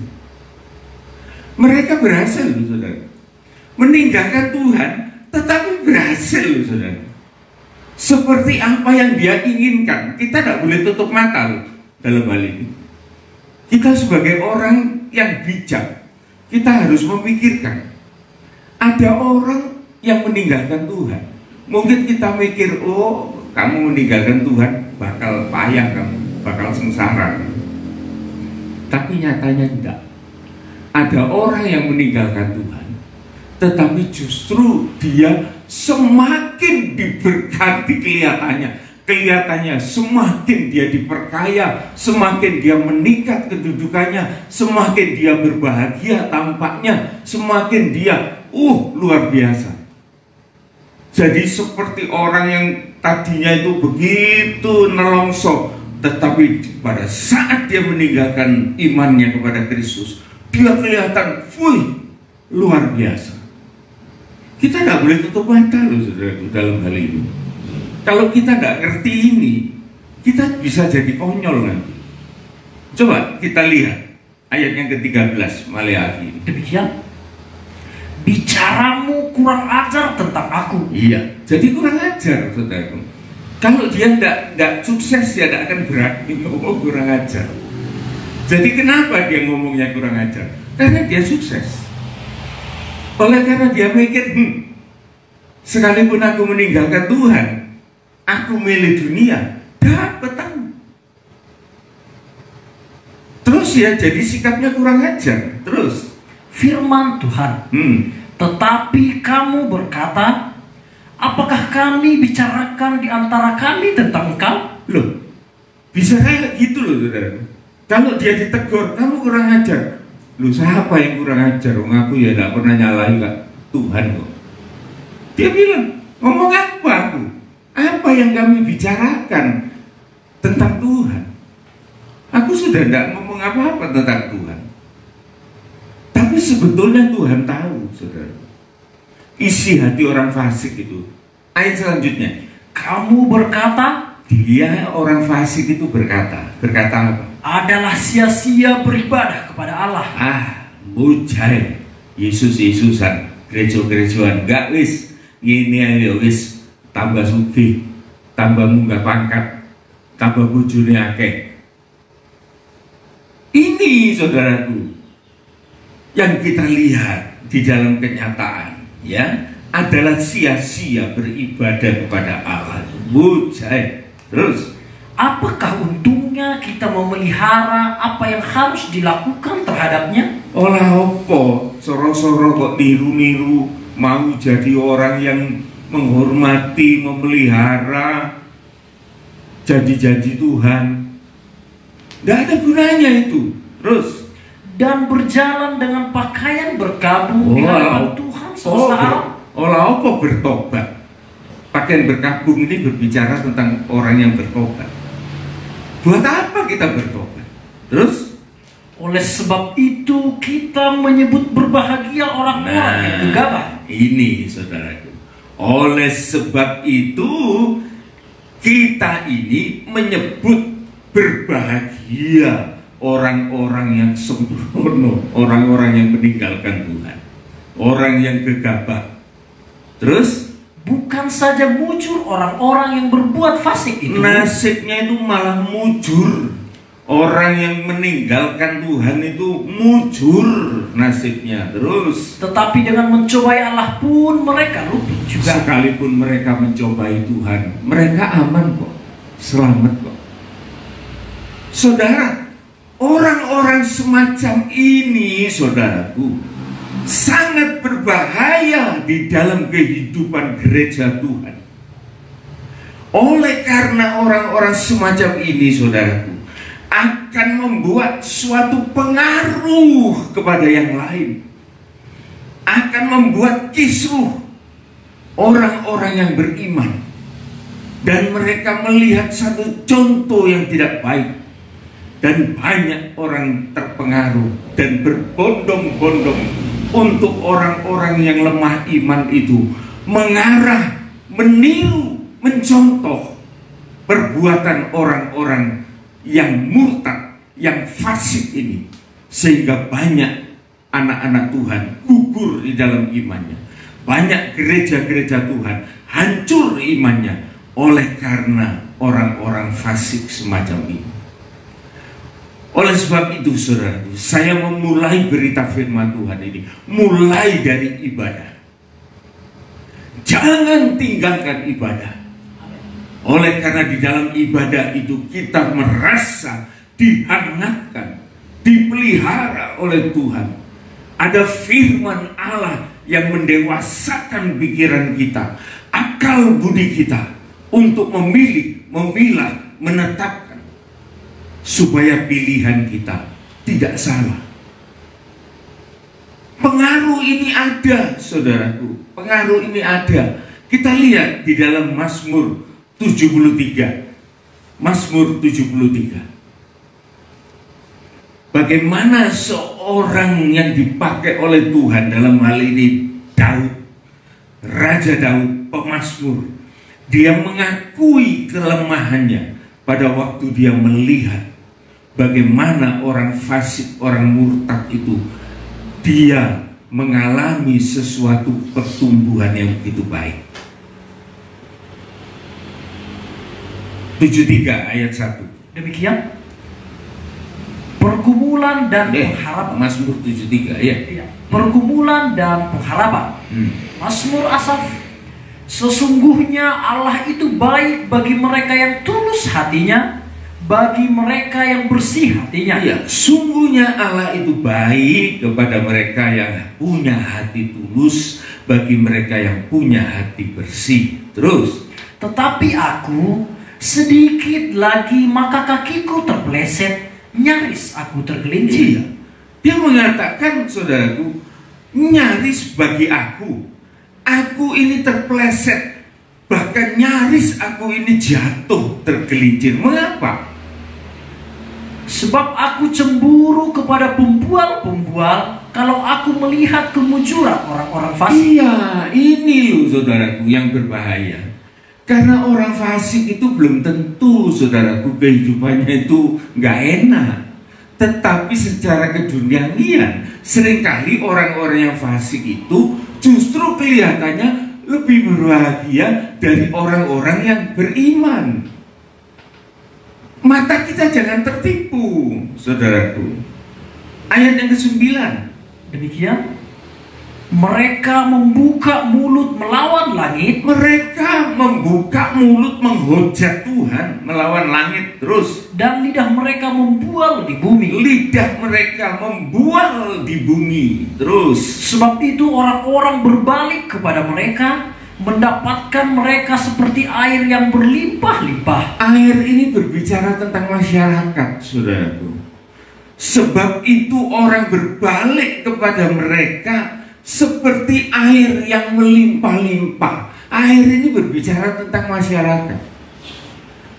B: Mereka berhasil, saudara, meninggalkan Tuhan, tetapi berhasil, saudara. Seperti apa yang dia inginkan. Kita tidak boleh tutup mata dalam hal ini. Kita sebagai orang yang bijak, kita harus memikirkan. Ada orang yang meninggalkan Tuhan. Mungkin kita mikir, oh, kamu meninggalkan Tuhan bakal payah, kamu bakal sengsara. Tapi nyatanya tidak. Ada orang yang meninggalkan Tuhan, tetapi justru dia semakin diberkati kelihatannya semakin dia diperkaya, semakin dia meningkat kedudukannya, semakin dia berbahagia tampaknya, semakin dia luar biasa. Jadi seperti orang yang tadinya itu begitu nelongso, tetapi pada saat dia meninggalkan imannya kepada Kristus, dia kelihatan luar biasa. Kita tidak boleh tutup mata loh, saudara, dalam hal ini. Kalau kita tidak ngerti ini, kita bisa jadi konyol nanti. Coba kita lihat ayat yang ke-13 Maleakhi.
A: Demikian, bicaramu kurang ajar tentang aku.
B: Iya, jadi kurang ajar, saudara. Kalau dia tidak sukses, dia tidak akan berani ngomong kurang ajar. Jadi kenapa dia ngomongnya kurang ajar? Karena dia sukses. Oleh karena dia mikir, sekalipun aku meninggalkan Tuhan, aku milih dunia, dapat tahu. Terus ya, jadi sikapnya kurang ajar. Terus
A: firman Tuhan, tetapi kamu berkata, apakah kami bicarakan di antara kami tentang engkau?
B: Loh, bisa kayak gitu loh, saudara. Kalau dia ditegur, kamu kurang ajar. Loh, siapa yang kurang ajar? Aku ya tidak pernah nyalahi Tuhan kok. Dia bilang, ngomong apa aku? Apa yang kami bicarakan tentang Tuhan? Aku sudah tidak ngomong apa-apa tentang Tuhan. Tapi sebetulnya Tuhan tahu, saudara, isi hati orang fasik itu. Ayat selanjutnya, kamu berkata, dia orang fasik itu berkata apa?
A: Adalah sia-sia beribadah kepada Allah.
B: Mujai, Yesus-Yesusan, gereja-gerejaan, gak wis, ini ayo wis, tambah sugih, tambah munggah pangkat, tambah bojone akeh. Ini, saudaraku, yang kita lihat di dalam kenyataan, ya, adalah sia-sia beribadah kepada Allah. Mujai. Terus,
A: apakah untungnya kita memelihara apa yang harus dilakukan terhadapnya?
B: olah opo, soro-soro kok niru-niru, mau jadi orang yang menghormati, memelihara janji-janji Tuhan. Tidak ada gunanya itu. Terus,
A: dan berjalan dengan pakaian berkabung di hadapan Tuhan semesta alam.
B: Olah opo bertobat. Pakaian berkabung ini berbicara tentang orang yang bertobat. Buat apa kita bertobat? Terus,
A: oleh sebab itu kita menyebut berbahagia orang-orang yang gegabah.
B: Ini, saudaraku, oleh sebab itu kita ini menyebut berbahagia orang-orang yang sembrono, orang-orang yang meninggalkan Tuhan, orang yang gegabah. Terus,
A: bukan saja mujur orang-orang yang berbuat fasik itu,
B: nasibnya itu malah mujur. Orang yang meninggalkan Tuhan itu mujur nasibnya. Terus,
A: tetapi dengan mencobai Allah pun mereka luput juga.
B: Sekalipun mereka mencobai Tuhan, mereka aman kok, selamat kok. Saudara, orang-orang semacam ini, saudaraku, sangat berbahaya di dalam kehidupan gereja Tuhan. Oleh karena orang-orang semacam ini, saudaraku, akan membuat suatu pengaruh kepada yang lain, akan membuat kisruh orang-orang yang beriman, dan mereka melihat satu contoh yang tidak baik, Dan banyak orang terpengaruh dan berbondong-bondong untuk orang-orang yang lemah iman itu mengarah, meniru, mencontoh perbuatan orang-orang yang murtad, yang fasik ini, sehingga banyak anak-anak Tuhan gugur di dalam imannya. Banyak gereja-gereja Tuhan hancur imannya oleh karena orang-orang fasik semacam ini. Oleh sebab itu, saudaraku, saya memulai berita firman Tuhan ini mulai dari ibadah. Jangan tinggalkan ibadah. Oleh karena di dalam ibadah itu kita merasa dihangatkan, dipelihara oleh Tuhan. Ada firman Allah yang mendewasakan pikiran kita, akal budi kita untuk memilih, memilah, menetapkan supaya pilihan kita tidak salah. Pengaruh ini ada, saudaraku. Pengaruh ini ada. Kita lihat di dalam Mazmur 73. Mazmur 73. Bagaimana seorang yang dipakai oleh Tuhan, dalam hal ini Daud, Raja Daud, pemazmur. Dia mengakui kelemahannya pada waktu dia melihat bagaimana orang fasik, orang murtad itu, dia mengalami sesuatu pertumbuhan yang begitu baik. 73 ayat 1.
A: Demikian pergumulan dan pengharapan.
B: Mazmur 73 ya.
A: Pergumulan dan pengharapan. Mazmur Asaf. Sesungguhnya Allah itu baik bagi mereka yang tulus hatinya, bagi mereka yang bersih hatinya.
B: Iya, sungguhnya Allah itu baik kepada mereka yang punya hati tulus, bagi mereka yang punya hati bersih. Terus,
A: tetapi aku sedikit lagi maka kakiku terpeleset, nyaris aku tergelincir.
B: Iya. Dia mengatakan, saudaraku, nyaris bagi aku ini terpeleset, bahkan nyaris aku ini jatuh tergelincir. Mengapa?
A: Sebab aku cemburu kepada pembual-pembual kalau aku melihat kemunculan orang-orang fasik.
B: Iya, ini loh saudaraku yang berbahaya. Karena orang fasik itu belum tentu, saudaraku, kehidupannya itu nggak enak. Tetapi secara keduniawian, seringkali orang-orang yang fasik itu justru kelihatannya lebih berbahagia dari orang-orang yang beriman. Mata kita jangan tertipu, saudaraku. Ayat yang ke-9.
A: Demikian, mereka membuka mulut melawan langit.
B: Mereka membuka mulut menghujat Tuhan, melawan langit. Terus,
A: dan lidah mereka membual di bumi.
B: Lidah mereka membual di bumi. Terus,
A: sebab itu orang-orang berbalik kepada mereka, mendapatkan mereka seperti air yang berlimpah-limpah.
B: Air ini berbicara tentang masyarakat, saudaraku. Sebab itu orang berbalik kepada mereka seperti air yang melimpah-limpah. Air ini berbicara tentang masyarakat.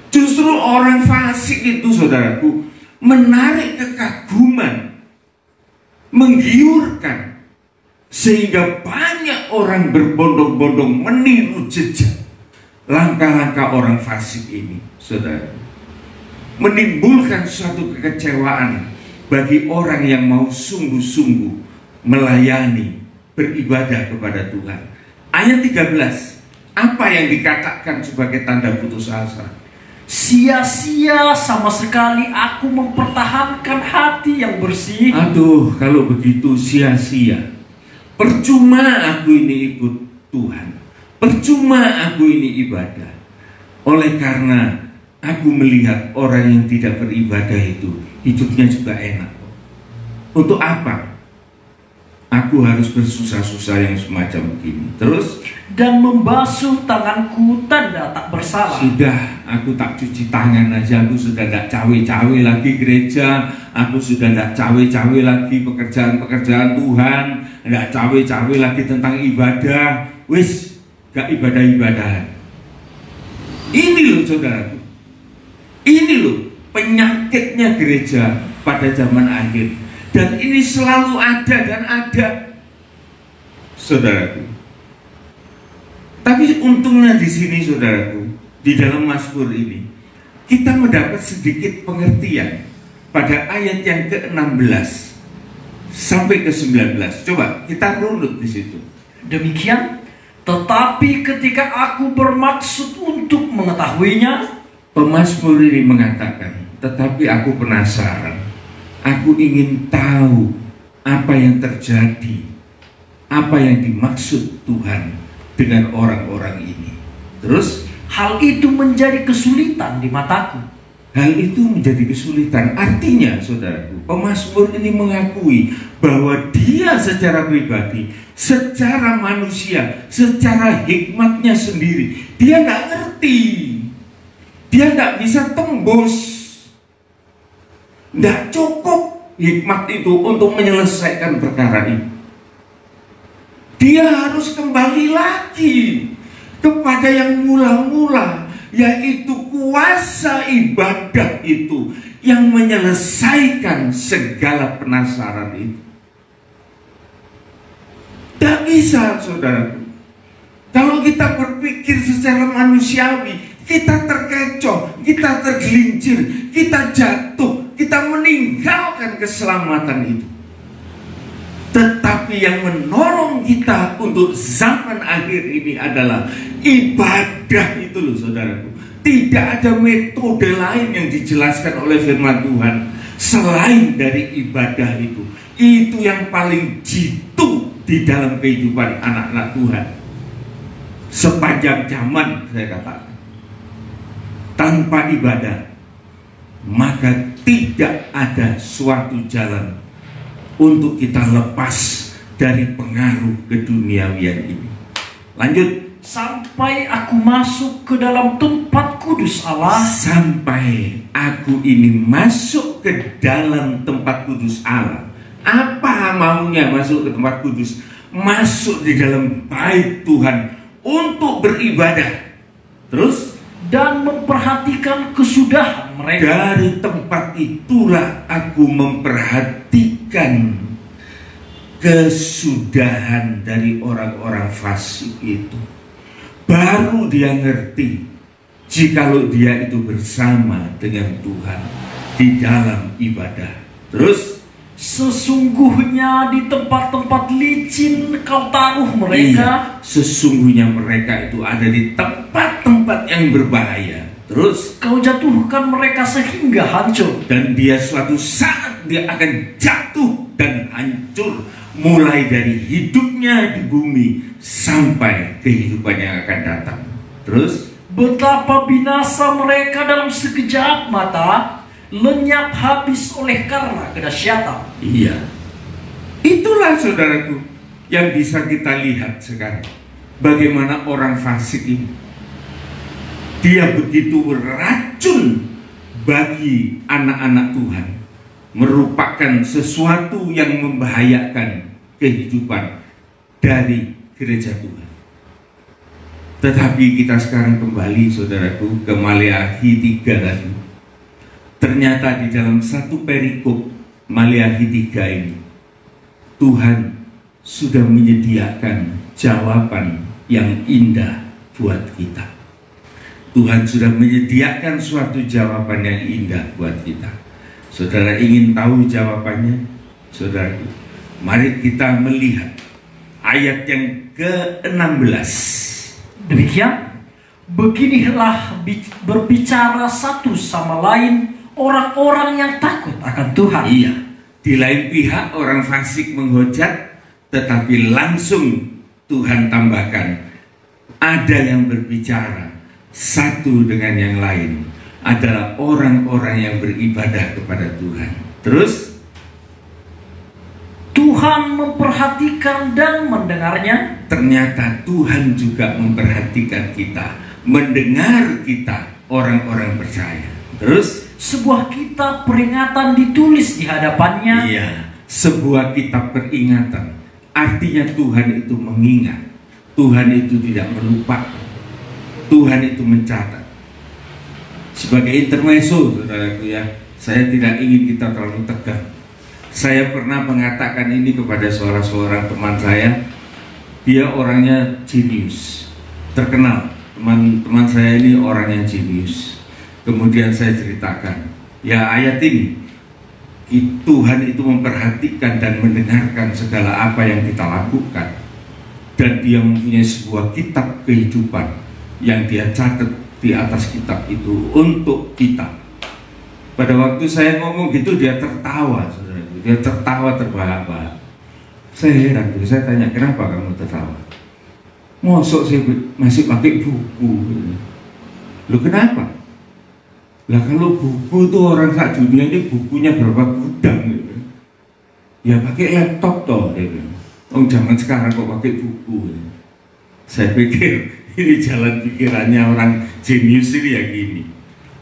B: Justru orang fasik itu, saudaraku, menarik kekaguman, menggiurkan, sehingga banyak orang berbondong-bondong meniru jejak langkah-langkah orang fasik ini, saudara. Menimbulkan suatu kekecewaan bagi orang yang mau sungguh-sungguh melayani, beribadah kepada Tuhan. Ayat 13, apa yang dikatakan sebagai tanda putus asa?
A: Sia-sia sama sekali aku mempertahankan hati yang bersih.
B: Aduh, kalau begitu sia-sia. Percuma aku ini ikut Tuhan, percuma aku ini ibadah. Oleh karena aku melihat orang yang tidak beribadah itu hidupnya juga enak. Untuk apa aku harus bersusah-susah yang semacam begini? Terus,
A: dan membasuh tanganku tanda tak bersalah.
B: Sudah, aku tak cuci tangan aja. Aku sudah tidak cawe-cawe lagi gereja. Aku sudah tidak cawe-cawe lagi pekerjaan-pekerjaan Tuhan. Tidak cawe-cawe lagi tentang ibadah. Wis, gak ibadah-ibadahan. Ini loh saudaraku, ini loh penyakitnya gereja pada zaman akhir. Dan ini selalu ada dan ada, saudaraku. Tapi untungnya di sini, saudaraku, di dalam Mazmur ini kita mendapat sedikit pengertian pada ayat yang ke-16 sampai ke-19. Coba kita runut di situ.
A: Demikian, tetapi ketika aku bermaksud untuk mengetahuinya,
B: Pemazmur ini mengatakan, tetapi aku penasaran, aku ingin tahu apa yang terjadi, apa yang dimaksud Tuhan dengan orang-orang ini. Terus,
A: hal itu menjadi kesulitan di mataku.
B: hal itu menjadi kesulitan. Artinya, saudaraku, pemazmur ini mengakui bahwa dia secara pribadi, secara manusia, secara hikmatnya sendiri, dia nggak ngerti. Dia nggak bisa tembus. Nggak cukup hikmat itu untuk menyelesaikan perkara ini. Dia harus kembali lagi kepada yang mula-mula, yaitu kuasa ibadah itu yang menyelesaikan segala penasaran itu. Tidak bisa, saudara. Kalau kita berpikir secara manusiawi, kita terkecoh, kita tergelincir, kita jatuh, kita meninggalkan keselamatan itu. Tetapi yang menolong kita untuk zaman akhir ini adalah ibadah itu loh, saudaraku. Tidak ada metode lain yang dijelaskan oleh firman Tuhan selain dari ibadah itu. Itu yang paling jitu di dalam kehidupan anak-anak Tuhan sepanjang zaman, saya katakan. Tanpa ibadah, maka tidak ada suatu jalan untuk kita lepas dari pengaruh keduniawian ini. Lanjut.
A: Sampai aku masuk ke dalam tempat kudus Allah.
B: Sampai aku ini masuk ke dalam tempat kudus Allah. Apa maunya masuk ke tempat kudus? Masuk di dalam bait Tuhan untuk beribadah. Terus?
A: Dan memperhatikan kesudahan mereka.
B: Dari tempat itulah aku memperhatikan kesudahan dari orang-orang fasik itu. Baru dia ngerti jikalau dia itu bersama dengan Tuhan di dalam ibadah. Terus,
A: sesungguhnya di tempat-tempat licin kau taruh mereka.
B: Iya, sesungguhnya mereka itu ada di tempat-tempat yang berbahaya. Terus,
A: kau jatuhkan mereka sehingga hancur.
B: Dan dia suatu saat dia akan jatuh dan hancur, mulai dari hidupnya di bumi sampai kehidupan yang akan datang. Terus,
A: betapa binasa mereka dalam sekejap mata, lenyap habis oleh karena kedahsyatan.
B: Iya, itulah saudaraku yang bisa kita lihat sekarang. Bagaimana orang fasik ini, dia begitu beracun bagi anak-anak Tuhan, merupakan sesuatu yang membahayakan kehidupan dari gereja Tuhan. Tetapi kita sekarang kembali, saudaraku, ke Maleakhi 3 tadi. Ternyata di dalam satu perikop Maleakhi 3 ini, Tuhan sudah menyediakan jawaban yang indah buat kita. Tuhan sudah menyediakan suatu jawaban yang indah buat kita. Saudara ingin tahu jawabannya? Saudaraku, mari kita melihat ayat yang ke-16.
A: Demikian, beginilah berbicara satu sama lain orang-orang yang takut akan Tuhan.
B: Iya, di lain pihak orang fasik menghujat, tetapi langsung Tuhan tambahkan, ada yang berbicara satu dengan yang lain, adalah orang-orang yang beribadah kepada Tuhan. Terus,
A: Tuhan memperhatikan dan mendengarnya.
B: Ternyata Tuhan juga memperhatikan kita, mendengar kita, orang-orang percaya. Terus,
A: sebuah kitab peringatan ditulis di hadapannya.
B: Iya, sebuah kitab peringatan. Artinya Tuhan itu mengingat, Tuhan itu tidak melupakan, Tuhan itu mencatat. Sebagai intermezzo, saudaraku ya, saya tidak ingin kita terlalu tegang. Saya pernah mengatakan ini kepada seorang teman saya. Dia orangnya jenius, terkenal. Teman saya ini orang yang jenius. Kemudian saya ceritakan, ya ayat ini, Tuhan itu memperhatikan dan mendengarkan segala apa yang kita lakukan. Dan dia mempunyai sebuah kitab kehidupan yang dia catat di atas kitab itu untuk kita. Pada waktu saya ngomong gitu, dia tertawa, saudara. Dia tertawa terbahak-bahak. Saya heran, saya tanya, kenapa kamu tertawa? Mosok saya masih pakai buku. Loh kenapa? Lah kalau buku tuh orang sak dunia ini bukunya berapa gudang gitu. Ya pakai laptop toh gitu. Oh zaman sekarang kok pakai buku. Saya pikir ini jalan pikirannya orang jenius ini ya gini.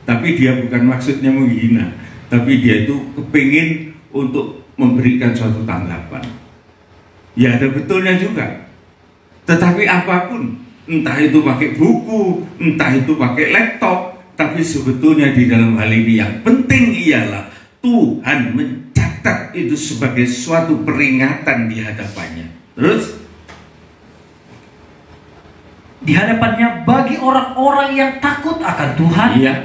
B: Tapi dia bukan maksudnya menghina, tapi dia itu kepingin untuk memberikan suatu tanggapan. Ya ada betulnya juga. Tetapi apapun, entah itu pakai buku, entah itu pakai laptop, tapi sebetulnya di dalam hal ini yang penting ialah Tuhan mencatat itu sebagai suatu peringatan di hadapannya. Terus
A: di hadapannya bagi orang-orang yang takut akan Tuhan,
B: iya,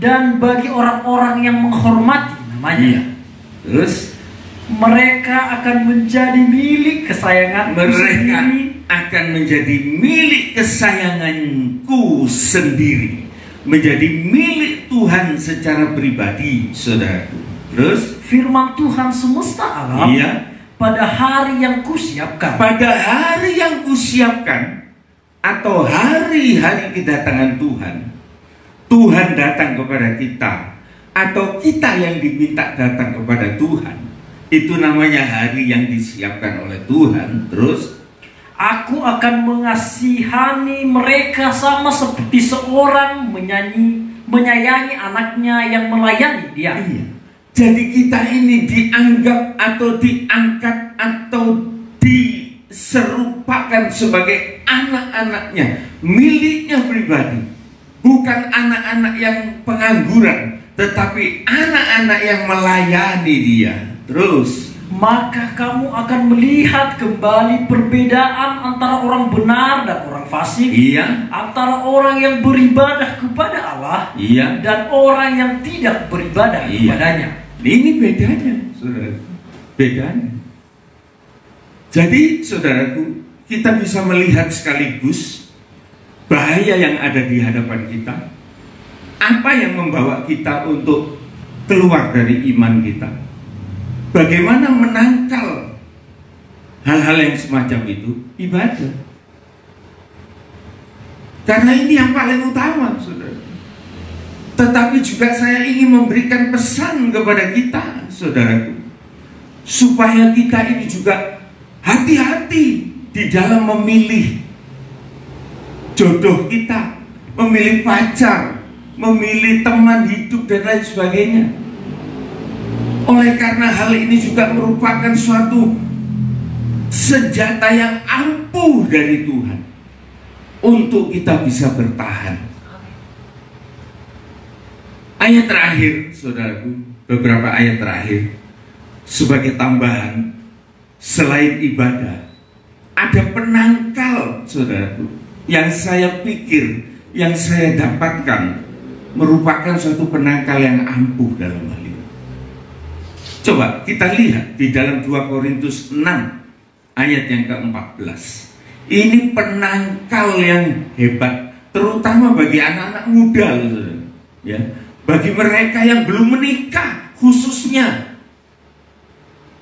A: dan bagi orang-orang yang menghormati namanya.
B: Iya. Terus
A: mereka akan menjadi milik kesayanganku
B: mereka
A: sendiri.
B: Akan menjadi milik kesayanganku sendiri, menjadi milik Tuhan secara pribadi, saudaraku. Terus
A: firman Tuhan semesta alam,
B: iya,
A: pada hari yang kusiapkan,
B: pada hari yang kusiapkan, atau hari-hari kedatangan Tuhan. Tuhan datang kepada kita, atau kita yang diminta datang kepada Tuhan. Itu namanya hari yang disiapkan oleh Tuhan. Terus
A: aku akan mengasihani mereka sama seperti seorang menyayangi anaknya yang melayani dia.
B: iya. Jadi kita ini dianggap atau diangkat atau diserupakan sebagai anak-anaknya, miliknya pribadi. Bukan anak-anak yang pengangguran, tetapi anak-anak yang melayani dia. Terus
A: maka kamu akan melihat kembali perbedaan antara orang benar dan orang fasik,
B: iya,
A: antara orang yang beribadah kepada Allah,
B: iya,
A: dan orang yang tidak beribadah
B: iya,
A: kepadanya.
B: Ini bedanya, saudara. Bedanya. Jadi, saudaraku, kita bisa melihat sekaligus bahaya yang ada di hadapan kita. Apa yang membawa kita untuk keluar dari iman kita? Bagaimana menangkal hal-hal yang semacam itu? Ibadah. Karena ini yang paling utama, saudara. Tetapi juga saya ingin memberikan pesan kepada kita, saudaraku, supaya kita ini juga hati-hati di dalam memilih jodoh kita, memilih pacar, memilih teman hidup dan lain sebagainya. Oleh karena hal ini juga merupakan suatu senjata yang ampuh dari Tuhan untuk kita bisa bertahan. Ayat terakhir, saudaraku, beberapa ayat terakhir sebagai tambahan, selain ibadah, ada penangkal, saudaraku, yang saya pikir, yang saya dapatkan merupakan suatu penangkal yang ampuh dalam hal ini. Coba kita lihat di dalam 2 Korintus 6 ayat yang ke-14. Ini penangkal yang hebat, terutama bagi anak-anak muda, saudara. Ya, bagi mereka yang belum menikah khususnya.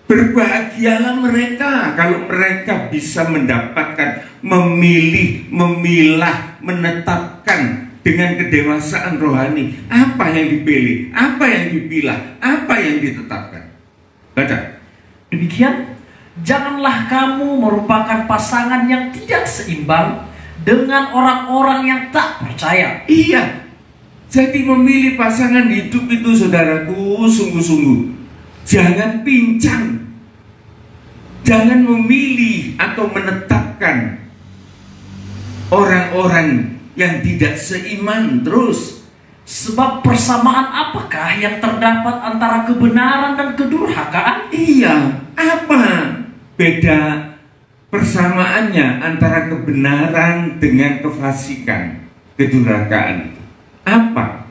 B: Berbahagialah mereka kalau mereka bisa mendapatkan, memilih, memilah, menetapkan dengan kedewasaan rohani apa yang dipilih, apa yang dipilah, apa yang ditetapkan. Baca.
A: Demikian, janganlah kamu merupakan pasangan yang tidak seimbang dengan orang-orang yang tak percaya.
B: Iya. Jadi memilih pasangan hidup itu, saudaraku, sungguh-sungguh jangan pincang. Jangan memilih atau menetapkan orang-orang yang tidak seiman terus.
A: Sebab persamaan apakah yang terdapat antara kebenaran dan kedurhakaan?
B: Iya, apa beda persamaannya antara kebenaran dengan kefasikan, kedurhakaan? Apa?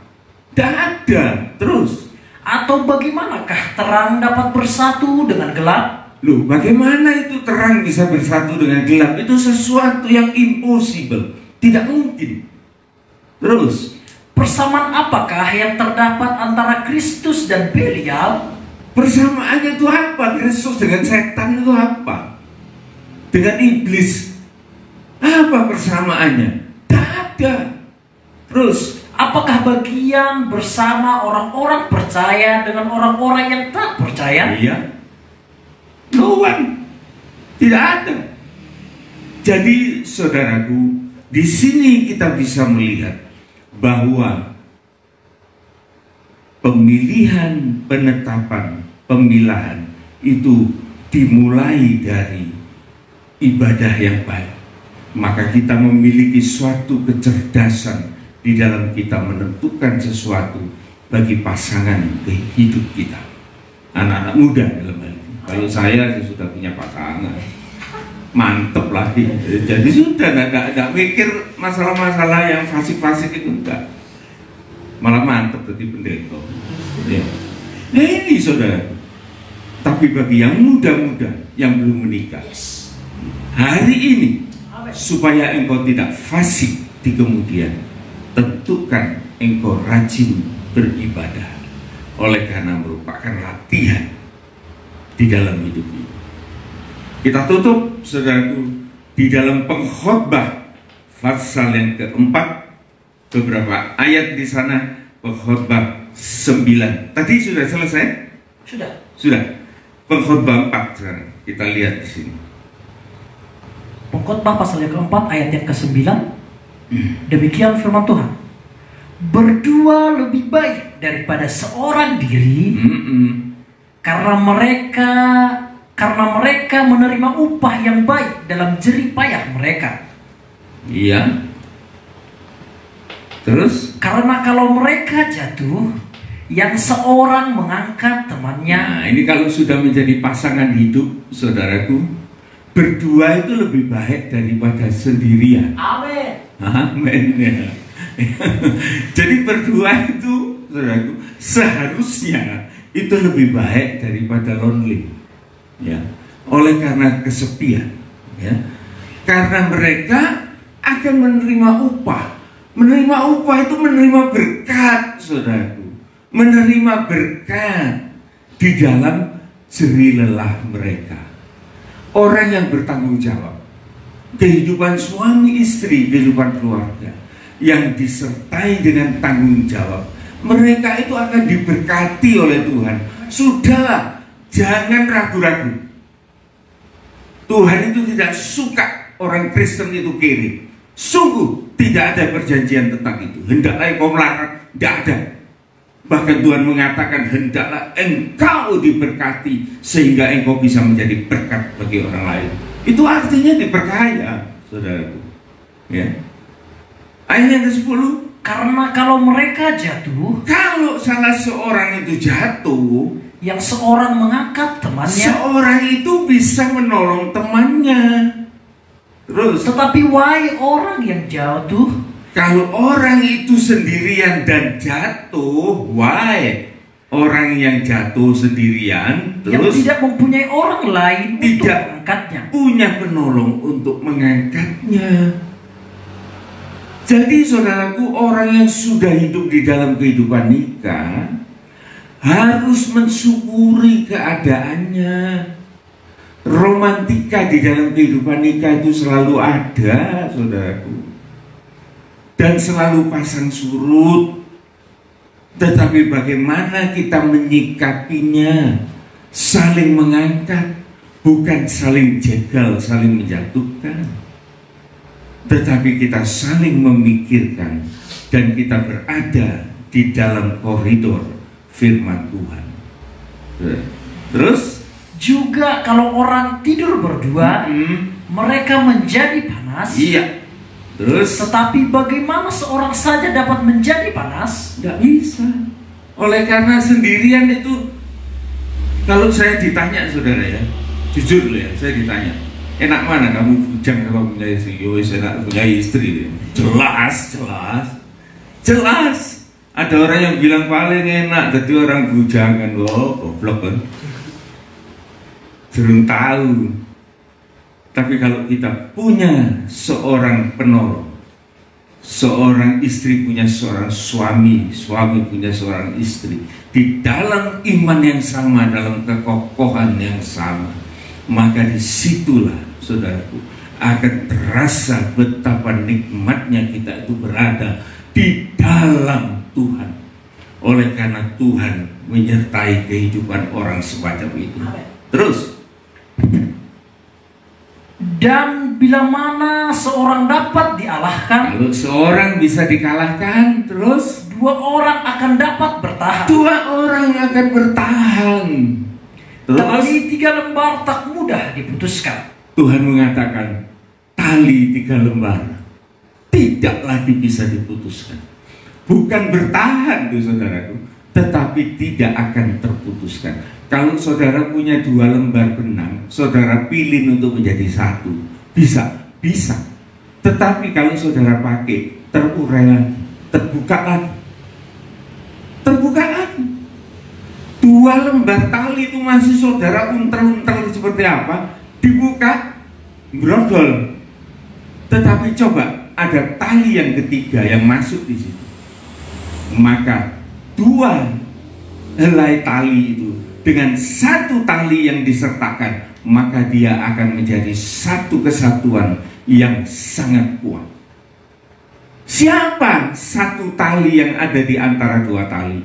B: Tidak ada. Terus?
A: Atau bagaimanakah terang dapat bersatu dengan gelap?
B: Loh, bagaimana itu terang bisa bersatu dengan gelap? Itu sesuatu yang impossible, tidak mungkin. Terus?
A: Persamaan apakah yang terdapat antara Kristus dan Belial?
B: Persamaannya itu apa? Kristus dengan setan itu apa? Dengan iblis, apa persamaannya? Tidak ada. Terus?
A: Apakah bagian bersama orang-orang percaya dengan orang-orang yang tak percaya?
B: Iya. No one. Tidak ada. Jadi saudaraku, di sini kita bisa melihat bahwa pemilihan, penetapan, pemilahan itu dimulai dari ibadah yang baik. Maka kita memiliki suatu kecerdasan di dalam kita menentukan sesuatu bagi pasangan hidup kita. Anak-anak muda dalam hal ini. Kalau saya sudah punya pasangan, mantep lagi. Jadi sudah tidak mikir masalah-masalah yang fasik-fasik itu, enggak. Malah mantep jadi pendeta. Ya. Nah ini saudara. Tapi bagi yang muda-muda yang belum menikah, hari ini supaya engkau tidak fasik di kemudian, tentukan engkau rajin beribadah. Oleh karena merupakan latihan di dalam hidup ini. Kita tutup saudaraku di dalam Pengkhotbah pasal yang keempat, beberapa ayat di sana. Pengkhotbah 9 tadi sudah selesai? Sudah. Pengkhotbah 4 sekarang kita lihat di sini.
A: Pengkhotbah pasal yang keempat ayat yang ke-9. Demikian firman Tuhan. Berdua lebih baik daripada seorang diri, karena mereka menerima upah yang baik dalam jerih payah mereka.
B: Iya. Terus?
A: Karena kalau mereka jatuh, yang seorang mengangkat temannya.
B: Nah, ini kalau sudah menjadi pasangan hidup, saudaraku, berdua itu lebih baik daripada sendirian.
A: Amin.
B: Amin. Ya. Jadi berdua itu, saudaraku, seharusnya itu lebih baik daripada lonely. Ya, oleh karena kesepian, ya, karena mereka akan menerima upah. Menerima upah itu menerima berkat, saudaraku, menerima berkat di dalam jerih lelah mereka. Orang yang bertanggung jawab, kehidupan suami istri, kehidupan keluarga yang disertai dengan tanggung jawab, mereka itu akan diberkati oleh Tuhan. Sudahlah, jangan ragu-ragu. Tuhan itu tidak suka orang Kristen itu kiri. Sungguh tidak ada perjanjian tentang itu. Hendaklah engkau melarat, tidak ada. Bahkan Tuhan mengatakan hendaklah engkau diberkati sehingga engkau bisa menjadi berkat bagi orang lain. Itu artinya diperkaya, saudaraku. Ya. Ayat yang ke-10.
A: Karena kalau mereka jatuh,
B: kalau salah seorang itu jatuh,
A: yang seorang mengangkat temannya,
B: seorang itu bisa menolong temannya. Terus,
A: tetapi wahai orang yang jatuh,
B: kalau orang itu sendirian dan jatuh, wahai orang yang jatuh sendirian,
A: yang
B: terus
A: tidak mempunyai orang lain untuk
B: tidak
A: mengangkatnya,
B: punya penolong untuk mengangkatnya. Jadi saudaraku, orang yang sudah hidup di dalam kehidupan nikah harus mensyukuri keadaannya. Romantika di dalam kehidupan nikah itu selalu ada, saudaraku, dan selalu pasang surut. Tetapi bagaimana kita menyikapinya? Saling mengangkat, bukan saling jegal, saling menjatuhkan, tetapi kita saling memikirkan dan kita berada di dalam koridor firman Tuhan. Terus juga
A: kalau orang tidur berdua, mereka menjadi panas.
B: Iya. Terus?
A: Tetapi bagaimana seorang saja dapat menjadi panas?
B: Tidak bisa. Oleh karena sendirian itu, kalau saya ditanya saudara ya, jujur loh ya, saya ditanya, enak mana kamu bujang kalau punya istri? Yo, enak punya istri. Jelas. Ada orang yang bilang paling enak jadi orang bujangan. Loh, goblok kan? Belum tahu. Tapi kalau kita punya seorang penolong, seorang istri punya seorang suami, suami punya seorang istri, di dalam iman yang sama, dalam kekokohan yang sama, maka disitulah saudaraku akan terasa betapa nikmatnya kita itu berada di dalam Tuhan. Oleh karena Tuhan menyertai kehidupan orang semacam itu. Terus,
A: dan bila mana seorang dapat dialahkan,
B: kalau seorang bisa dikalahkan, terus
A: dua orang akan dapat bertahan.
B: Dua orang akan bertahan. Terus,
A: tali 3 lembar tak mudah diputuskan.
B: Tuhan mengatakan tali 3 lembar tidak lagi bisa diputuskan. Bukan bertahan tuh saudaraku, tetapi tidak akan terputuskan. Kalau saudara punya 2 lembar benang, saudara pilih untuk menjadi 1, bisa. Tetapi kalau saudara pakai, terurai lagi, terbuka lagi. 2 lembar tali itu masih saudara untel-untel seperti apa, dibuka, brodol. Tetapi coba ada tali yang ketiga yang masuk di situ, maka 2 helai tali itu dengan 1 tali yang disertakan, maka dia akan menjadi satu kesatuan yang sangat kuat. Siapa 1 tali yang ada di antara 2 tali?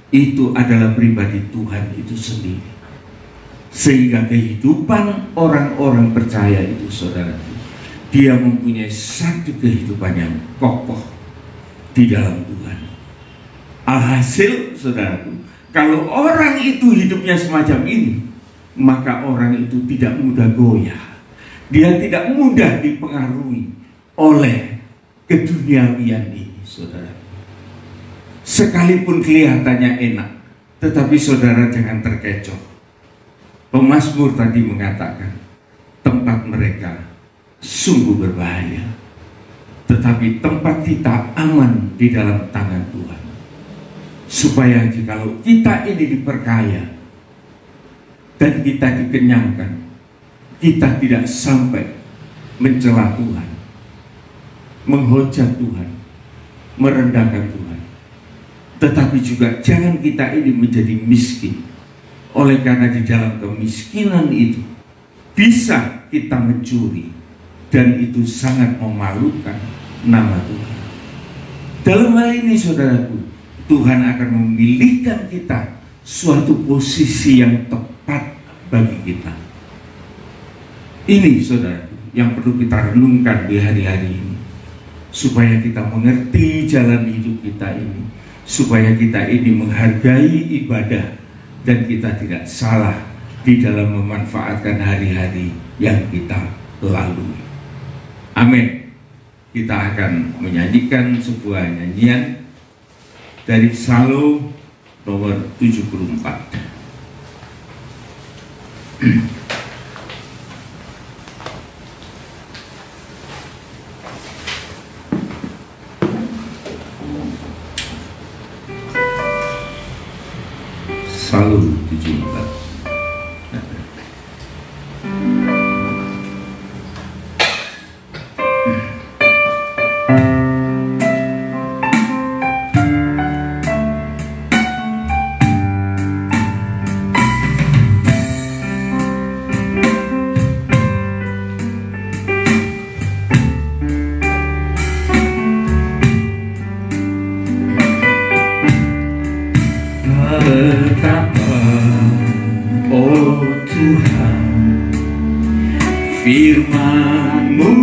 B: Itu adalah pribadi Tuhan itu sendiri. Sehingga kehidupan orang-orang percaya itu saudara, dia mempunyai satu kehidupan yang kokoh di dalam Tuhan. Alhasil saudaraku, kalau orang itu hidupnya semacam ini, maka orang itu tidak mudah goyah. Dia tidak mudah dipengaruhi oleh keduniawian ini, saudara. Sekalipun kelihatannya enak, tetapi saudara jangan terkecoh. Pemazmur tadi mengatakan, tempat mereka sungguh berbahaya, tetapi tempat kita aman di dalam tangan Tuhan. Supaya jikalau kita ini diperkaya dan kita dikenyangkan, kita tidak sampai mencela Tuhan, menghujat Tuhan, merendahkan Tuhan. Tetapi juga jangan kita ini menjadi miskin. Oleh karena di dalam kemiskinan itu bisa kita mencuri, dan itu sangat memalukan nama Tuhan. Dalam hal ini saudaraku, Tuhan akan memilihkan kita suatu posisi yang tepat bagi kita. Ini saudara yang perlu kita renungkan di hari-hari ini, supaya kita mengerti jalan hidup kita ini, supaya kita ini menghargai ibadah dan kita tidak salah di dalam memanfaatkan hari-hari yang kita lalui. Amin. Kita akan menyanyikan sebuah nyanyian dari Psalm nomor 74. Psalm 74.
C: Betapa, oh Tuhan, firman-Mu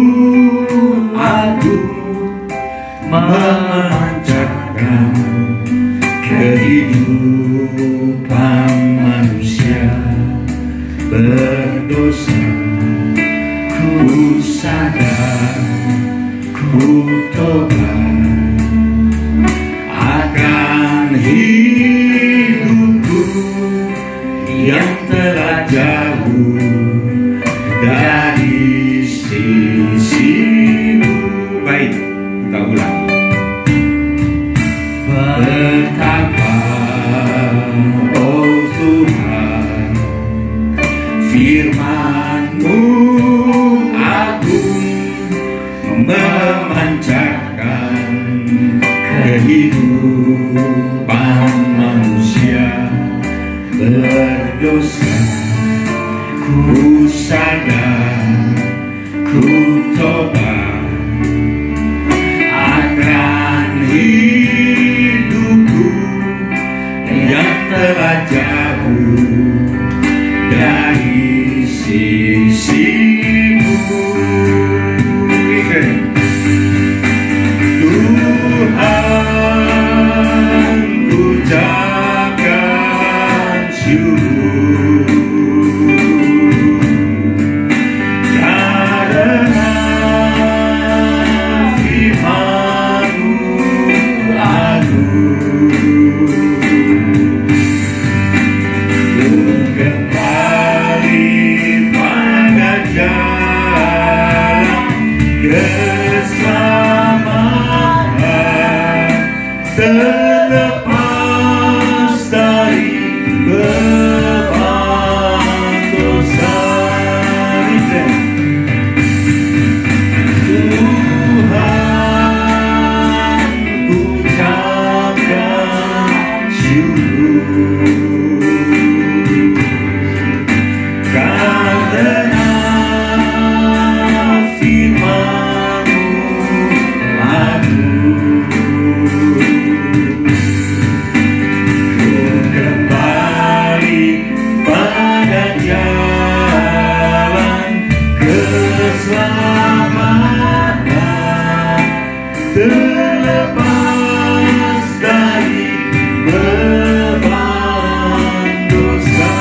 C: agung memancarkan kehidupan manusia berdosa. Ku sadar, ku ku tobat akan hidupku yang telah jauh dari sisimu.
B: Baik, kita ulang.
C: Betapa, oh Tuhan, firman-Mu agung, memancarkan kehidupan manusia berdosa. Ku sadar, ku tobat akan hidupku yang telah jauh dari sisimu. Tuhan, ku ucapkan syukur karena firman-Mu agung. Kembali pada jalan keselamatan, terlepas dari beban dosa. Tuhan, ku ucapkan syukur karena firman-Mu agung. Ku kembali pada jalan keselamatan, terlepas dari beban dosa.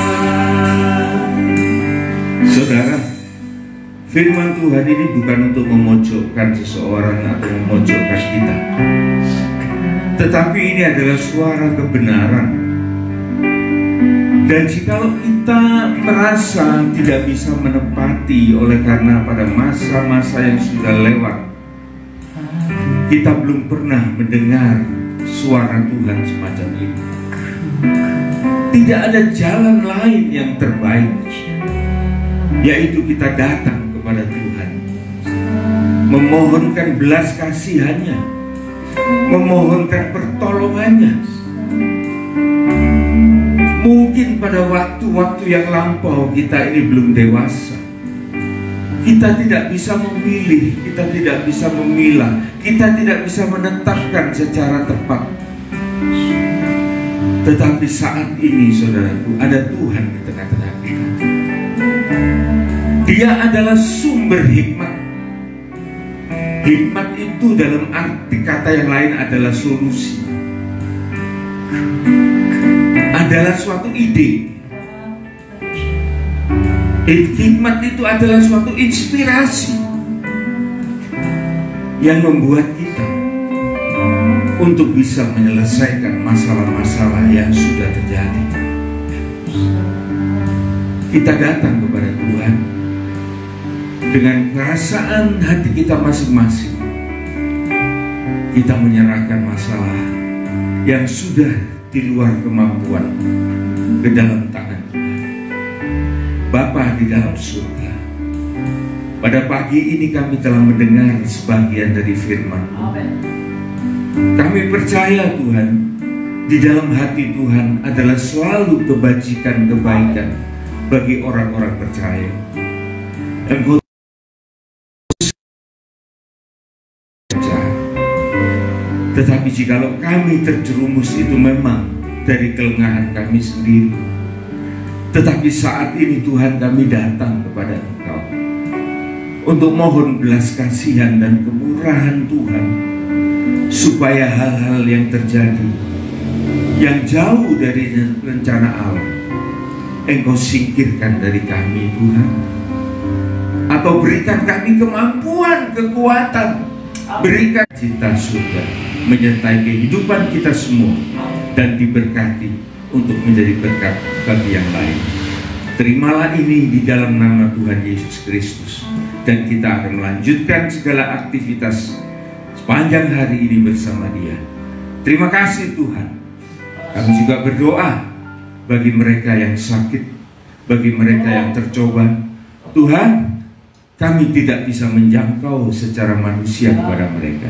B: Saudara, firman Tuhan ini bukan untuk memojokkan seseorang atau memojokkan kita, tetapi ini adalah suara kebenaran. Dan jikalau kita merasa tidak bisa menepati oleh karena pada masa-masa yang sudah lewat, kita belum pernah mendengar suara Tuhan semacam ini. Tidak ada jalan lain yang terbaik, yaitu kita datang kepada Tuhan, memohonkan belas kasihannya, memohonkan pertolongannya. Mungkin pada waktu-waktu yang lampau kita ini belum dewasa, kita tidak bisa memilih, kita tidak bisa memilah, kita tidak bisa menetapkan secara tepat. Tetapi saat ini, saudaraku, ada Tuhan di tengah-tengah kita. Dia adalah sumber hikmat. Hikmat itu dalam arti kata yang lain adalah solusi, adalah suatu ide. Hikmat itu adalah suatu inspirasi yang membuat kita untuk bisa menyelesaikan masalah-masalah yang sudah terjadi. Kita datang kepada Tuhan dengan perasaan hati kita masing-masing. Kita menyerahkan masalah yang sudah di luar kemampuan ke dalam tangan Tuhan. Bapa di dalam surga, pada pagi ini kami telah mendengar sebagian dari firman. Kami percaya Tuhan, di dalam hati Tuhan adalah selalu kebajikan, kebaikan bagi orang-orang percaya. Engkau tetapi jikalau kami terjerumus itu memang dari kelengahan kami sendiri. Tetapi saat ini Tuhan, kami datang kepada Engkau untuk mohon belas kasihan dan kemurahan Tuhan, supaya hal-hal yang terjadi yang jauh dari rencana Allah Engkau singkirkan dari kami Tuhan, atau berikan kami kemampuan, kekuatan Berikan cinta surga menyertai kehidupan kita semua dan diberkati untuk menjadi berkat bagi yang lain. Terimalah ini di dalam nama Tuhan Yesus Kristus, dan kita akan melanjutkan segala aktivitas sepanjang hari ini bersama Dia. Terima kasih Tuhan. Kami juga berdoa bagi mereka yang sakit, bagi mereka yang tercoba. Tuhan, kami tidak bisa menjangkau secara manusia kepada mereka,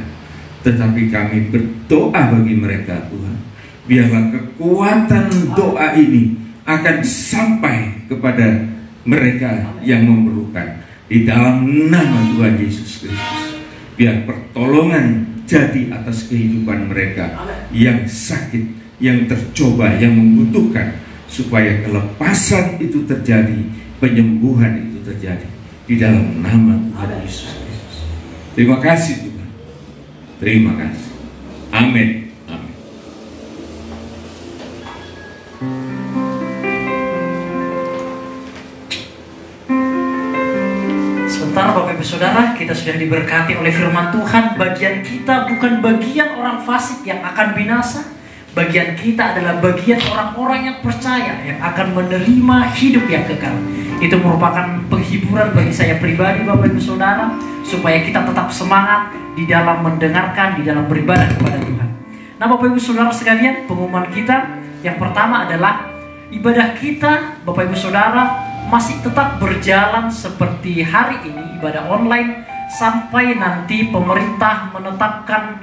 B: tetapi kami berdoa bagi mereka Tuhan. Biarlah kekuatan doa ini akan sampai kepada mereka yang memerlukan. Di dalam nama Tuhan Yesus Kristus, biar pertolongan jadi atas kehidupan mereka yang sakit, yang tercoba, yang membutuhkan, supaya kelepasan itu terjadi, penyembuhan itu terjadi di dalam nama Tuhan Yesus Kristus. Terima kasih Tuhan. Terima kasih. Amin. Amin.
A: Sebentar Bapak Ibu Saudara, kita sudah diberkati oleh firman Tuhan. Bagian kita bukan bagian orang fasik yang akan binasa. Bagian kita adalah bagian orang-orang yang percaya, yang akan menerima hidup yang kekal. Itu merupakan penghiburan bagi saya pribadi Bapak Ibu Saudara, supaya kita tetap semangat di dalam mendengarkan, di dalam beribadah kepada Tuhan. Nah Bapak Ibu Saudara sekalian, pengumuman kita yang pertama adalah ibadah kita Bapak Ibu Saudara masih tetap berjalan seperti hari ini, ibadah online, sampai nanti pemerintah menetapkan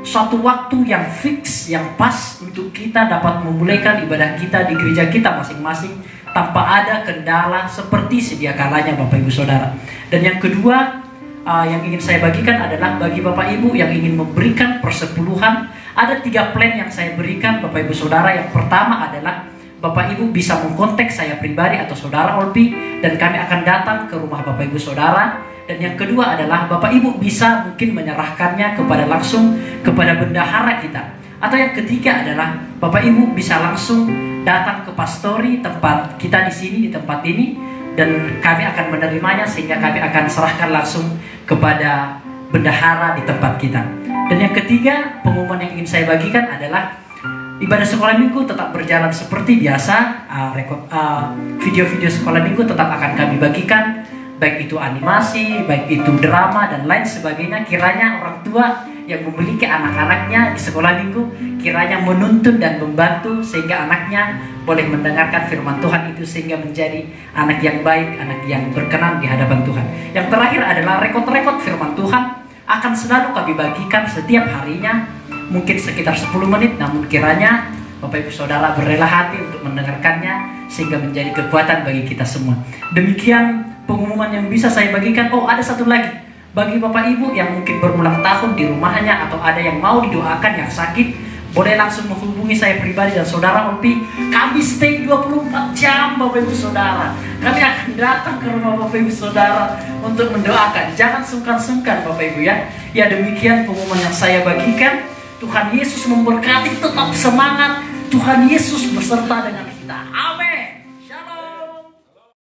A: suatu waktu yang fix, yang pas untuk kita dapat memulaikan ibadah kita di gereja kita masing-masing tanpa ada kendala seperti sedia kalanya Bapak Ibu Saudara. Dan yang kedua yang ingin saya bagikan adalah bagi Bapak Ibu yang ingin memberikan persepuluhan, ada 3 plan yang saya berikan Bapak Ibu Saudara. Yang pertama adalah Bapak Ibu bisa mengkontak saya pribadi atau Saudara Olpi, dan kami akan datang ke rumah Bapak Ibu Saudara. Dan yang kedua adalah Bapak Ibu bisa mungkin menyerahkannya langsung kepada bendahara kita. Atau yang ketiga adalah Bapak Ibu bisa langsung datang ke pastori tempat kita di sini, di tempat ini, dan kami akan menerimanya sehingga kami akan serahkan langsung kepada bendahara di tempat kita. Dan yang ketiga, pengumuman yang ingin saya bagikan adalah ibadah sekolah minggu tetap berjalan seperti biasa. Video-video sekolah minggu tetap akan kami bagikan, baik itu animasi, baik itu drama dan lain sebagainya. Kiranya orang tua yang memiliki anak-anaknya di sekolah minggu kiranya menuntun dan membantu sehingga anaknya boleh mendengarkan firman Tuhan itu, sehingga menjadi anak yang baik, anak yang berkenan di hadapan Tuhan. Yang terakhir adalah rekod-rekod firman Tuhan akan selalu kami bagikan setiap harinya, mungkin sekitar 10 menit, namun kiranya Bapak Ibu Saudara berrela hati untuk mendengarkannya sehingga menjadi kekuatan bagi kita semua. Demikian pengumuman yang bisa saya bagikan. Oh, ada satu lagi. Bagi Bapak Ibu yang mungkin berulang tahun di rumahnya, atau ada yang mau didoakan yang sakit, boleh langsung menghubungi saya pribadi dan Saudara Olpi. Kami stay 24 jam Bapak Ibu Saudara. Kami akan datang ke rumah Bapak Ibu Saudara untuk mendoakan. Jangan sungkan-sungkan Bapak Ibu ya. Ya, demikian pengumuman yang saya bagikan. Tuhan Yesus memberkati, tetap semangat. Tuhan Yesus beserta dengan kita. Amin.